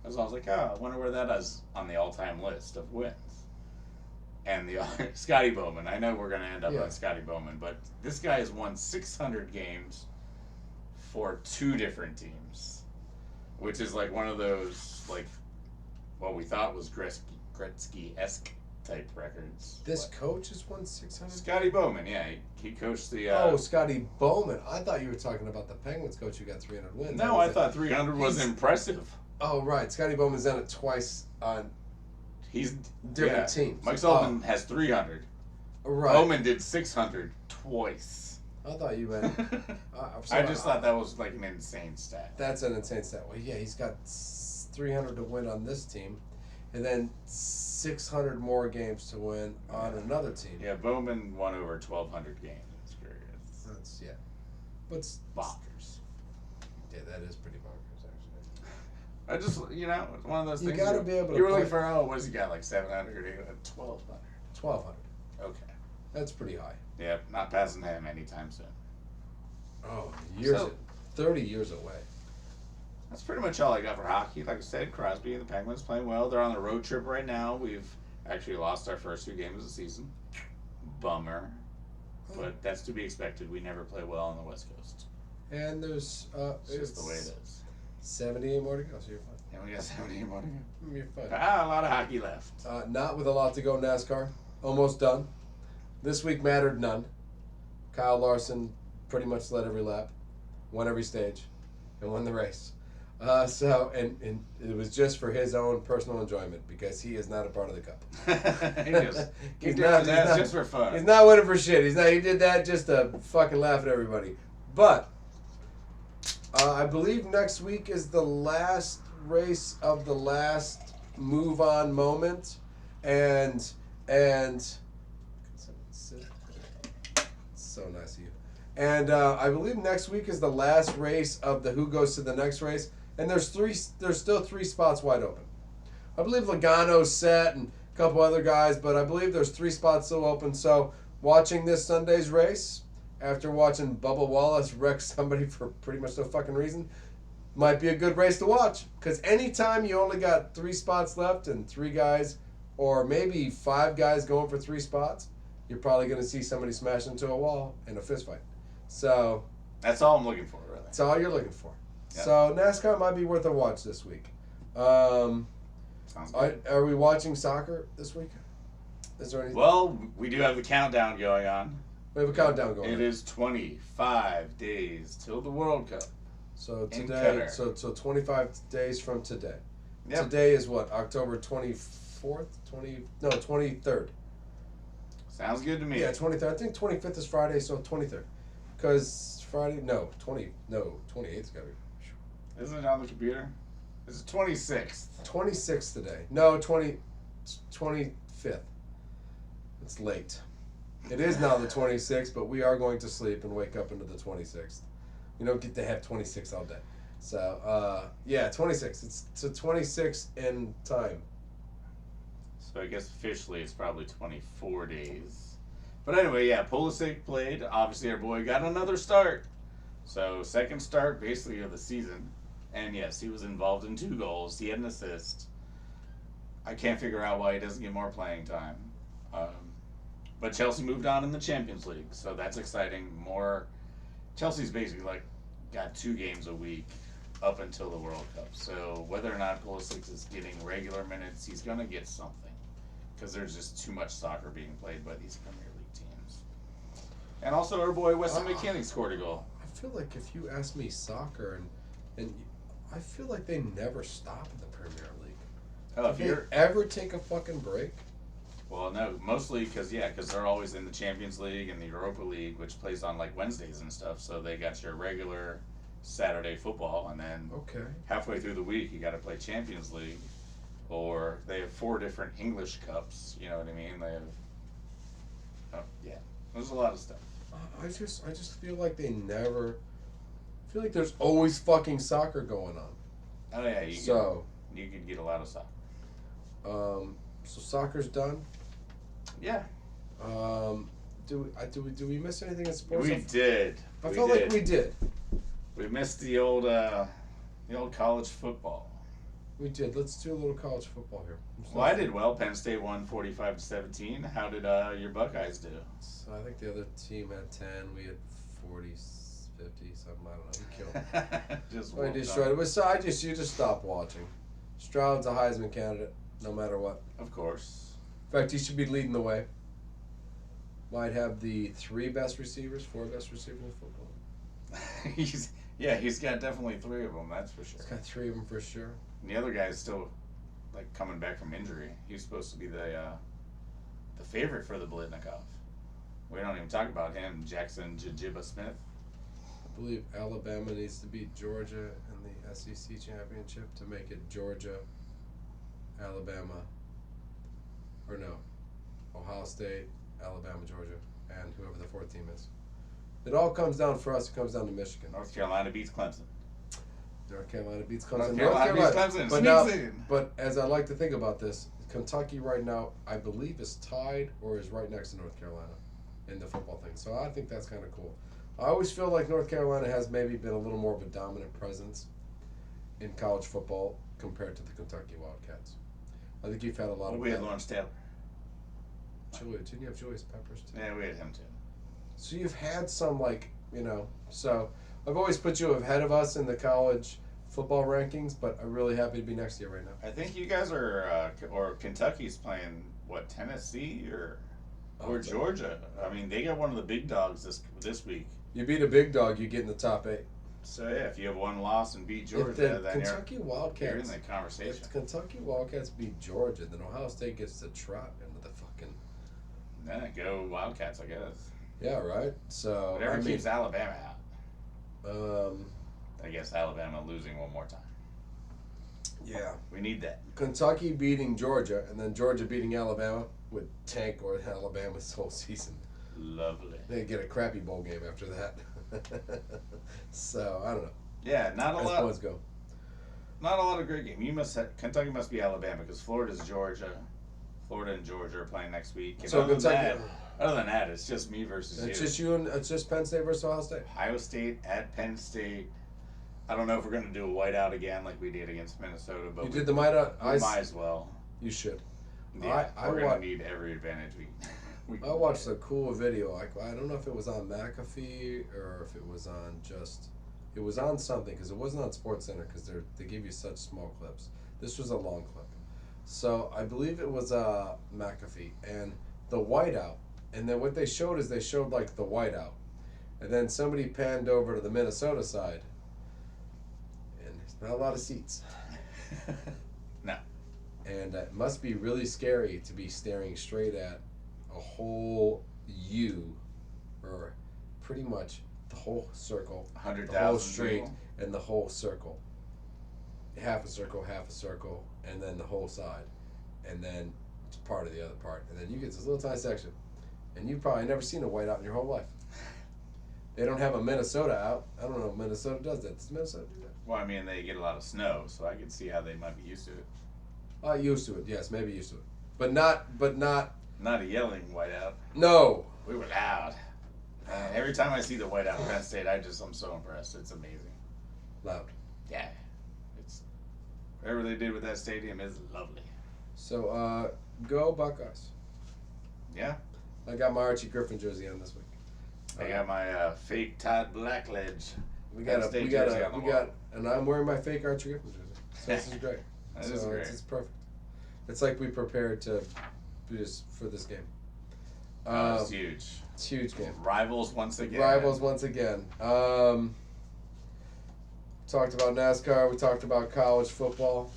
Speaker 2: I was like, I wonder where that is on the all-time list of wins. And the Scotty Bowman. I know we're going to end up on Scotty Bowman, but this guy has won 600 games for 2 different teams, which is like one of those, like, what we thought was Gretzky-esque type records.
Speaker 1: This coach has won 600.
Speaker 2: Scotty Bowman, yeah, he coached the.
Speaker 1: Scotty Bowman. I thought you were talking about the Penguins coach who got 300 wins.
Speaker 2: No, I thought 300 was impressive.
Speaker 1: Oh right, Scotty Bowman's done it twice on.
Speaker 2: He's
Speaker 1: different teams.
Speaker 2: Mike Sullivan has 300.
Speaker 1: Right.
Speaker 2: Bowman did 600 twice.
Speaker 1: I thought you meant.
Speaker 2: I just thought that was like an insane stat.
Speaker 1: That's an insane stat. Well, yeah, he's got 300 to win on this team, and then 600 more games to win on another team.
Speaker 2: Yeah, Bowman won over 1,200 games.
Speaker 1: That's but
Speaker 2: bonkers.
Speaker 1: Yeah, that is pretty bonkers actually.
Speaker 2: I just it's one of those things.
Speaker 1: You gotta be able to.
Speaker 2: You were looking for what has he got, like 700, 800, 1,200.
Speaker 1: 1,200.
Speaker 2: Okay.
Speaker 1: That's pretty high.
Speaker 2: Yep, not passing him anytime soon.
Speaker 1: Oh, 30 years away.
Speaker 2: That's pretty much all I got for hockey. Like I said, Crosby and the Penguins playing well. They're on the road trip right now. We've actually lost our first 2 games of the season. Bummer. But that's to be expected. We never play well on the West Coast.
Speaker 1: And there's
Speaker 2: it's just the way it is.
Speaker 1: 78 more to go, so you're fine.
Speaker 2: Yeah, we got 78 more to go.
Speaker 1: You're fine.
Speaker 2: A lot of hockey left.
Speaker 1: Not with a lot to go, NASCAR. Almost done. This week mattered none. Kyle Larson pretty much led every lap, won every stage, and won the race. And it was just for his own personal enjoyment because he is not a part of the cup.
Speaker 2: he's not just for fun.
Speaker 1: He's not winning for shit. He did that just to fucking laugh at everybody. But I believe next week is the last race of the last move on moment, and so nice of you. And I believe next week is the last race of the who goes to the next race. And there's still 3 spots wide open. I believe Logano's set and a couple other guys, but I believe there's 3 spots still open. So watching this Sunday's race, after watching Bubba Wallace wreck somebody for pretty much no fucking reason, might be a good race to watch. Because anytime you only got 3 spots left and 3 guys, or maybe 5 guys going for 3 spots, you're probably going to see somebody smash into a wall in a fist fight. So
Speaker 2: that's all I'm looking for, really.
Speaker 1: That's all you're looking for.
Speaker 2: Yep.
Speaker 1: So NASCAR might be worth a watch this week.
Speaker 2: Sounds good.
Speaker 1: Are we watching soccer this week? Is there anything?
Speaker 2: Well, we do have the countdown going on.
Speaker 1: We have a countdown going on.
Speaker 2: It is 25 days till the World Cup.
Speaker 1: So today, so 25 days from today.
Speaker 2: Yep.
Speaker 1: Today is what? October 24th? 23rd.
Speaker 2: Sounds good to me.
Speaker 1: Yeah, 23rd. I think 25th is Friday, so 23rd. Because Friday, 28th is gotta be.
Speaker 2: Isn't it on the computer? It's the 26th.
Speaker 1: 26th today. No, 25th. It's late. It is now the 26th, but we are going to sleep and wake up into the 26th. You don't get to have 26 all day. So, 26. It's a 26 in time.
Speaker 2: So I guess officially it's probably 24 days. But anyway, yeah, Pulisic played. Obviously our boy got another start. So second start basically of the season. And yes, he was involved in 2 goals. He had an assist. I can't figure out why he doesn't get more playing time. But Chelsea moved on in the Champions League, so that's exciting. Chelsea's basically got 2 games a week up until the World Cup. So whether or not Pulisic is getting regular minutes, he's going to get something. Because there's just too much soccer being played by these Premier League teams. And also our boy Weston McKennie scored a goal.
Speaker 1: I feel like if you ask me soccer, and I feel like they never stop in the Premier League.
Speaker 2: Oh,
Speaker 1: Do they ever take a fucking break?
Speaker 2: Well, no, mostly because they're always in the Champions League and the Europa League, which plays on Wednesdays and stuff. So they got your regular Saturday football, and then halfway through the week you got to play Champions League, or they have 4 different English cups. You know what I mean? They have, there's a lot of stuff.
Speaker 1: I just feel like they never. I feel like there's always fucking soccer going on.
Speaker 2: Oh yeah, you could get a lot of soccer.
Speaker 1: So soccer's done.
Speaker 2: Yeah.
Speaker 1: Do we miss anything in sports?
Speaker 2: We did.
Speaker 1: I felt like we did.
Speaker 2: We missed the old college football.
Speaker 1: We did. Let's do a little college football here.
Speaker 2: Well, I did well. Penn State won 45-17. How did your Buckeyes do?
Speaker 1: So I think the other team had 10. We had 40, 50, something. I don't know. We killed them. We destroyed it. So you just stop watching. Stroud's a Heisman candidate, no matter what.
Speaker 2: Of course.
Speaker 1: In fact, he should be leading the way. Might have the 4 best receivers in football.
Speaker 2: He's got definitely 3 of them. That's for sure.
Speaker 1: He's got 3 of them for sure.
Speaker 2: And the other guy's still like coming back from injury. He's supposed to be the favorite for the Blitnikoff. We don't even talk about him, Jackson Jijiba Smith.
Speaker 1: I believe Alabama needs to beat Georgia in the SEC championship to make it Georgia, Alabama, or no, Ohio State, Alabama, Georgia, and whoever the 4th team is. It all comes down for us. It comes down to Michigan.
Speaker 2: North Carolina beats Clemson.
Speaker 1: North Carolina beats Clemson.
Speaker 2: North Carolina beats Clemson.
Speaker 1: But now, but as I like to think about this, Kentucky right now, I believe, is tied or is right next to North Carolina in the football thing. So I think that's kind of cool. I always feel like North Carolina has maybe been a little more of a dominant presence in college football compared to the Kentucky Wildcats. I think you've had a lot of.
Speaker 2: We had Lawrence Taylor.
Speaker 1: Didn't you have Julius Peppers too?
Speaker 2: Yeah, we had him too.
Speaker 1: So you've had some so I've always put you ahead of us in the college football rankings, but I'm really happy to be next to you right now.
Speaker 2: I think you guys are, or Kentucky's playing, Tennessee or Georgia. I mean, they got one of the big dogs this week.
Speaker 1: You beat a big dog, you get in the top 8.
Speaker 2: So yeah, if you have one loss and beat Georgia,
Speaker 1: then
Speaker 2: Kentucky Wildcats, you're in the conversation.
Speaker 1: If the Kentucky Wildcats beat Georgia, then Ohio State gets to trot into the fucking.
Speaker 2: Yeah, go Wildcats, I guess.
Speaker 1: Yeah, right. So
Speaker 2: whatever keeps Alabama out.
Speaker 1: I
Speaker 2: guess Alabama losing one more time.
Speaker 1: Yeah,
Speaker 2: we need that.
Speaker 1: Kentucky beating Georgia, and then Georgia beating Alabama would tank or Alabama's whole season.
Speaker 2: Lovely.
Speaker 1: They get a crappy bowl game after that. So I don't know.
Speaker 2: Yeah, not a lot.
Speaker 1: Let's go.
Speaker 2: Not a lot of great games. Kentucky must be Alabama because Florida's Georgia. Florida and Georgia are playing next week. And
Speaker 1: so
Speaker 2: other than that, it's just me versus you.
Speaker 1: It's just you and it's just Penn State versus Ohio State.
Speaker 2: Ohio State at Penn State. I don't know if we're going to do a whiteout again like we did against Minnesota, but
Speaker 1: you did the whiteout.
Speaker 2: We might as well.
Speaker 1: You should.
Speaker 2: Yeah, we're going to need every advantage we
Speaker 1: I watched a cool video. I don't know if it was on McAfee or if it was on it was on something because it wasn't on SportsCenter because they give you such small clips. This was a long clip. So I believe it was McAfee and the whiteout. And then what they showed is like the whiteout. And then somebody panned over to the Minnesota side. And there's not a lot of seats.
Speaker 2: No.
Speaker 1: And it must be really scary to be staring straight at a whole U, or pretty much the whole circle,
Speaker 2: 100,000
Speaker 1: the whole straight,
Speaker 2: people.
Speaker 1: And the whole circle. Half a circle, and then the whole side. And then it's part of the other part. And then you get this little tiny section. And you've probably never seen a whiteout in your whole life. They don't have a Minnesota out. I don't know if Minnesota does that. Does Minnesota do that?
Speaker 2: Well, I mean, they get a lot of snow, so I can see how they might be used to it.
Speaker 1: Used to it, yes, maybe used to it. But not.
Speaker 2: Not a yelling whiteout.
Speaker 1: No.
Speaker 2: We were loud. Every time I see the whiteout Penn State, I'm so impressed. It's amazing.
Speaker 1: Loud.
Speaker 2: Yeah. It's whatever they did with that stadium is lovely.
Speaker 1: So, go Buckeyes.
Speaker 2: Yeah.
Speaker 1: I got my Archie Griffin jersey on this week.
Speaker 2: I got my fake Todd Blackledge.
Speaker 1: And I'm wearing my fake Archie Griffin jersey. So this is great.
Speaker 2: That is great.
Speaker 1: It's perfect. It's like we prepared to just for this game.
Speaker 2: It's huge.
Speaker 1: It's a huge game.
Speaker 2: Rivals once again.
Speaker 1: Talked about NASCAR. We talked about college football.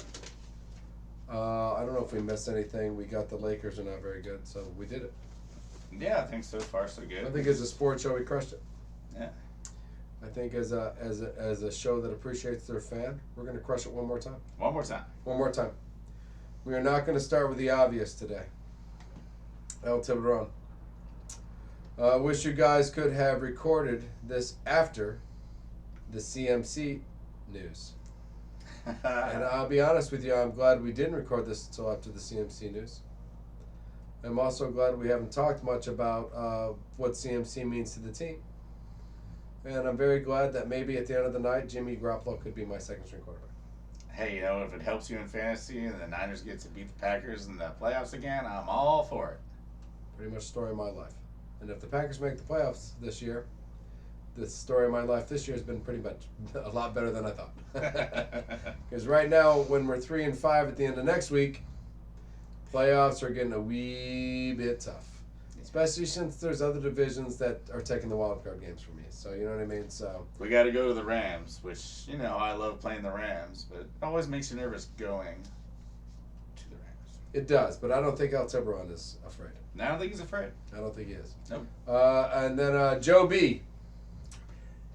Speaker 1: I don't know if we missed anything. We got the Lakers are not very good, so we did it.
Speaker 2: Yeah, I think so far so good.
Speaker 1: I think as a sports show we crushed it.
Speaker 2: Yeah.
Speaker 1: I think as a show that appreciates their fan, we're going to crush it one more time.
Speaker 2: One more time.
Speaker 1: We are not going to start with the obvious today. El Tiburon. Wish you guys could have recorded this after the CMC news. And I'll be honest with you, I'm glad we didn't record this until after the CMC news. I'm also glad we haven't talked much about what CMC means to the team. And I'm very glad that maybe at the end of the night, Jimmy Garoppolo could be my second-string quarterback.
Speaker 2: Hey, if it helps you in fantasy and the Niners get to beat the Packers in the playoffs again, I'm all for it.
Speaker 1: Pretty much the story of my life. And if the Packers make the playoffs this year, the story of my life this year has been pretty much a lot better than I thought. Because right now, when we're 3-5 at the end of next week, Playoffs are getting a wee bit tough. Especially since there's other divisions that are taking the wild card games from me. So, you know what I mean? So
Speaker 2: We got to go to the Rams, which, I love playing the Rams, but it always makes you nervous going to the Rams.
Speaker 1: it does, but I don't think El Tiburon is afraid.
Speaker 2: No, I don't think he's afraid.
Speaker 1: I don't think he is.
Speaker 2: Nope.
Speaker 1: And then Joe B.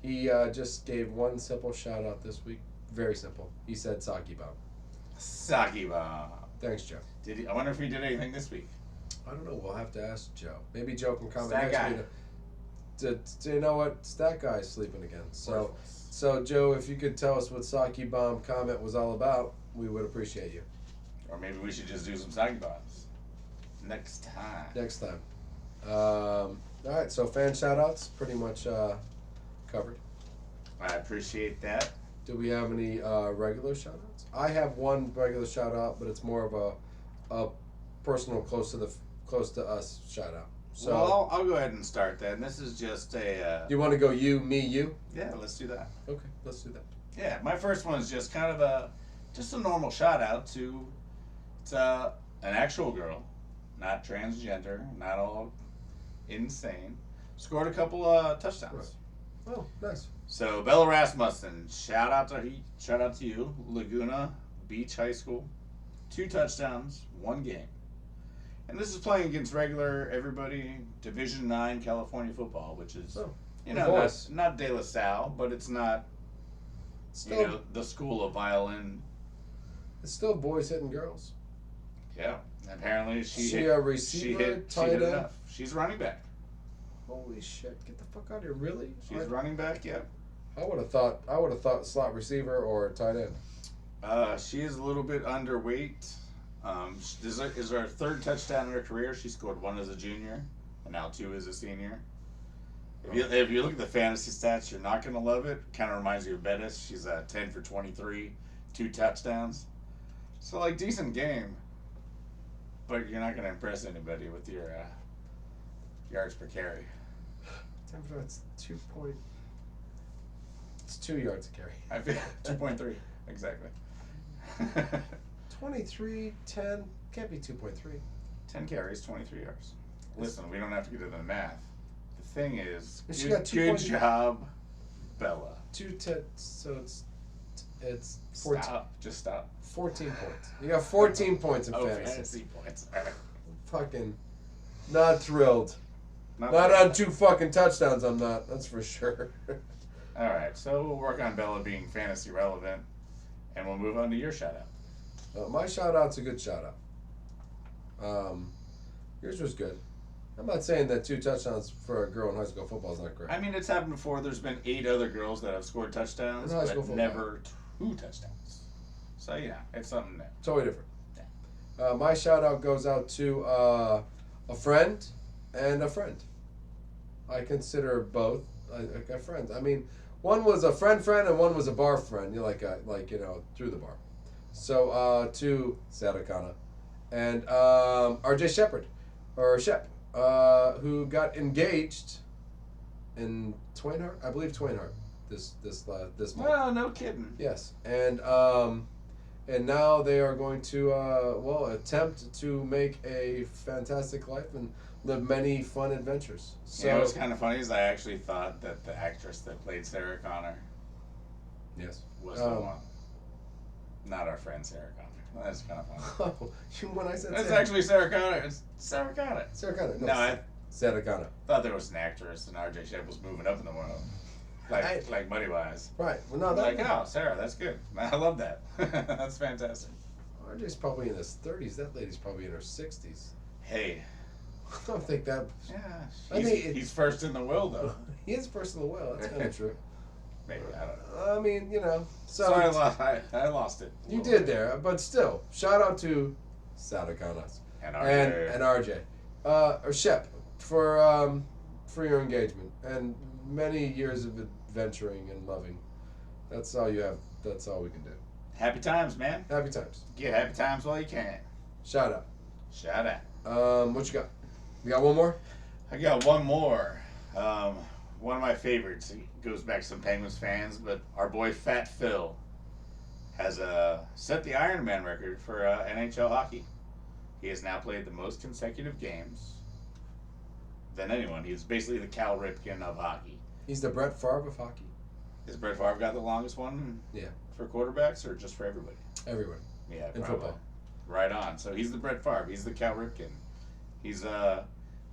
Speaker 1: He just gave one simple shout out this week. Very simple. He said Saki Bomb.
Speaker 2: Saki Bomb.
Speaker 1: Thanks, Joe.
Speaker 2: I wonder if he did anything this week.
Speaker 1: I don't know. We'll have to ask Joe. Maybe Joe can comment
Speaker 2: Stat
Speaker 1: next
Speaker 2: guy.
Speaker 1: week. To you know what? Stat guy's sleeping again. So Joe, if you could tell us what Saki Bomb comment was all about, we would appreciate you.
Speaker 2: Or maybe we should just do some Saki Bombs next time.
Speaker 1: Next time. All right. So fan shout outs pretty much covered.
Speaker 2: I appreciate that.
Speaker 1: Do we have any regular shout outs? I have one regular shout out, but it's more of a personal close to us shout out. So
Speaker 2: Well, I'll go ahead and start that. And this is just a.
Speaker 1: you want to go you, me, you?
Speaker 2: Yeah, let's do that.
Speaker 1: Okay, let's do that.
Speaker 2: Yeah, my first one is just kind of just a normal shout out to, an actual girl, not transgender, not all insane. Scored a couple touchdowns.
Speaker 1: Right. Oh, nice.
Speaker 2: So Bella Rasmussen, shout out to you, Laguna Beach High School, 2 touchdowns, 1 game, and this is playing against regular everybody Division IX California football, which is not De La Salle, but it's not
Speaker 1: Still,
Speaker 2: the school of violin.
Speaker 1: it's still boys hitting girls.
Speaker 2: Yeah, apparently
Speaker 1: She
Speaker 2: hit,
Speaker 1: a receiver,
Speaker 2: she
Speaker 1: tight
Speaker 2: hit
Speaker 1: end?
Speaker 2: enough. She's running back.
Speaker 1: Holy shit! Get the fuck out of here! Really?
Speaker 2: She's running back. Yeah.
Speaker 1: I would have thought slot receiver or tight end.
Speaker 2: She is a little bit underweight. This is her 3rd touchdown in her career. She scored 1 as a junior, and now 2 as a senior. If you look at the fantasy stats, you're not going to love it. Kind of reminds you of Bettis. She's 10 for 23, 2 touchdowns. So, decent game. But you're not going to impress anybody with your yards per carry.
Speaker 1: It's 2 yards a carry.
Speaker 2: I feel 2.3 exactly.
Speaker 1: 23, 10, can't be 2.3.
Speaker 2: 10 carries, 23 yards. Listen, we don't have to get into the math. The thing is,
Speaker 1: She got 2
Speaker 2: good
Speaker 1: points.
Speaker 2: job, Bella.
Speaker 1: 2-10, so it's 14.
Speaker 2: Stop. Just stop.
Speaker 1: 14 points. You got 14 points in fantasy.
Speaker 2: Fantasy points. All right.
Speaker 1: Fucking not thrilled. Not
Speaker 2: bad.
Speaker 1: on 2 fucking touchdowns. I'm not. That's for sure.
Speaker 2: All right, so we'll work on Bella being fantasy relevant, and we'll move on to your shout out.
Speaker 1: My shout out's a good shout out. Yours was good. I'm not saying that 2 touchdowns for a girl in high school football is not great.
Speaker 2: I mean, it's happened before. There's been 8 other girls that have scored touchdowns,
Speaker 1: In high school
Speaker 2: but
Speaker 1: football.
Speaker 2: never 2 touchdowns. So it's something new.
Speaker 1: Totally different. My shout out goes out to a friend and a friend. I consider both a friend. I mean, one was a friend, and one was a bar friend. Through the bar. So to Sadakana and R.J. Shepard, or Shep, who got engaged in Twainhart, I believe Twainhart, this month.
Speaker 2: Well, no kidding.
Speaker 1: Yes, and now they are going to attempt to make a fantastic life and live many fun adventures. So
Speaker 2: What's kind of funny is I actually thought that the actress that played Sarah Connor
Speaker 1: yes,
Speaker 2: was the one. Not our friend Sarah Connor. That's kind of funny.
Speaker 1: When I said
Speaker 2: That's actually Sarah Connor. It's Sarah Connor.
Speaker 1: Sarah Connor.
Speaker 2: No, I
Speaker 1: Sarah Connor.
Speaker 2: thought there was an actress and R.J. Shep was moving up in the world. Like Money Wise.
Speaker 1: Right. Well, no, that
Speaker 2: Sarah, that's good. I love that. That's fantastic.
Speaker 1: RJ's probably in his 30s. That lady's probably in her 60s.
Speaker 2: Hey.
Speaker 1: I don't think that.
Speaker 2: Yeah.
Speaker 1: I think
Speaker 2: He's first in the will, though.
Speaker 1: He is first in the well. That's kind of true.
Speaker 2: Maybe, I don't know.
Speaker 1: I mean, So
Speaker 2: I lost it.
Speaker 1: You did there, but still, shout out to Sadakanas
Speaker 2: And RJ.
Speaker 1: and RJ, or Shep for your engagement and many years of adventuring and loving. That's all you have. That's all we can do.
Speaker 2: Happy times, man.
Speaker 1: Happy times.
Speaker 2: Get happy times while you can.
Speaker 1: Shout out.
Speaker 2: Shout out.
Speaker 1: What you got? You got one more?
Speaker 2: I got one more. One of my favorites. He goes back to some Penguins fans, but our boy Fat Phil has set the Ironman record for NHL hockey. He has now played the most consecutive games than anyone. He's basically the Cal Ripken of hockey.
Speaker 1: He's the Brett Favre of hockey.
Speaker 2: Has Brett Favre got the longest one?
Speaker 1: Yeah.
Speaker 2: For quarterbacks or just for everybody?
Speaker 1: Everyone.
Speaker 2: Yeah,
Speaker 1: In
Speaker 2: probably.
Speaker 1: football.
Speaker 2: Right on. So he's the Brett Favre. He's the Cal Ripken. He's I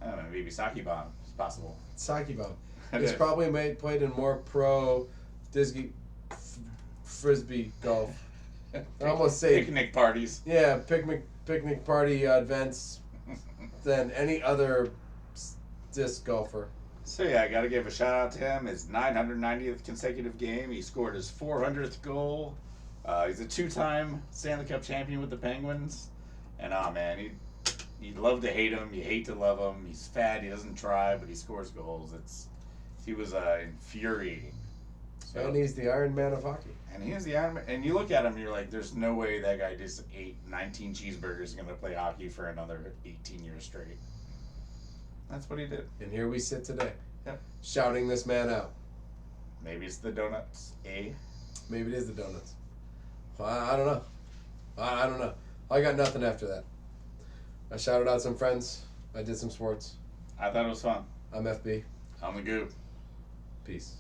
Speaker 2: don't know, maybe Saki Bomb. It's possible.
Speaker 1: Saki Bomb. He's probably played in more pro Disney frisbee golf. I almost say
Speaker 2: picnic parties.
Speaker 1: Yeah, picnic party events than any other disc golfer.
Speaker 2: So yeah, I got to give a shout out to him. His 990th consecutive game. He scored his 400th goal. He's a 2-time Stanley Cup champion with the Penguins. And man, you love to hate him, you hate to love him. He's fat, he doesn't try, but he scores goals. He was infuriating. So,
Speaker 1: And he's the Iron Man of hockey.
Speaker 2: And he is the Iron Man. And you look at him, you're like, there's no way that guy just ate 19 cheeseburgers and going to play hockey for another 18 years straight. That's what he did.
Speaker 1: And here we sit today.
Speaker 2: Yep.
Speaker 1: Shouting this man out.
Speaker 2: Maybe it's the donuts, eh?
Speaker 1: Maybe it is the donuts. I don't know. I don't know. I got nothing after that. I shouted out some friends. I did some sports.
Speaker 2: I thought it was fun.
Speaker 1: I'm FB.
Speaker 2: I'm the Goob.
Speaker 1: Peace.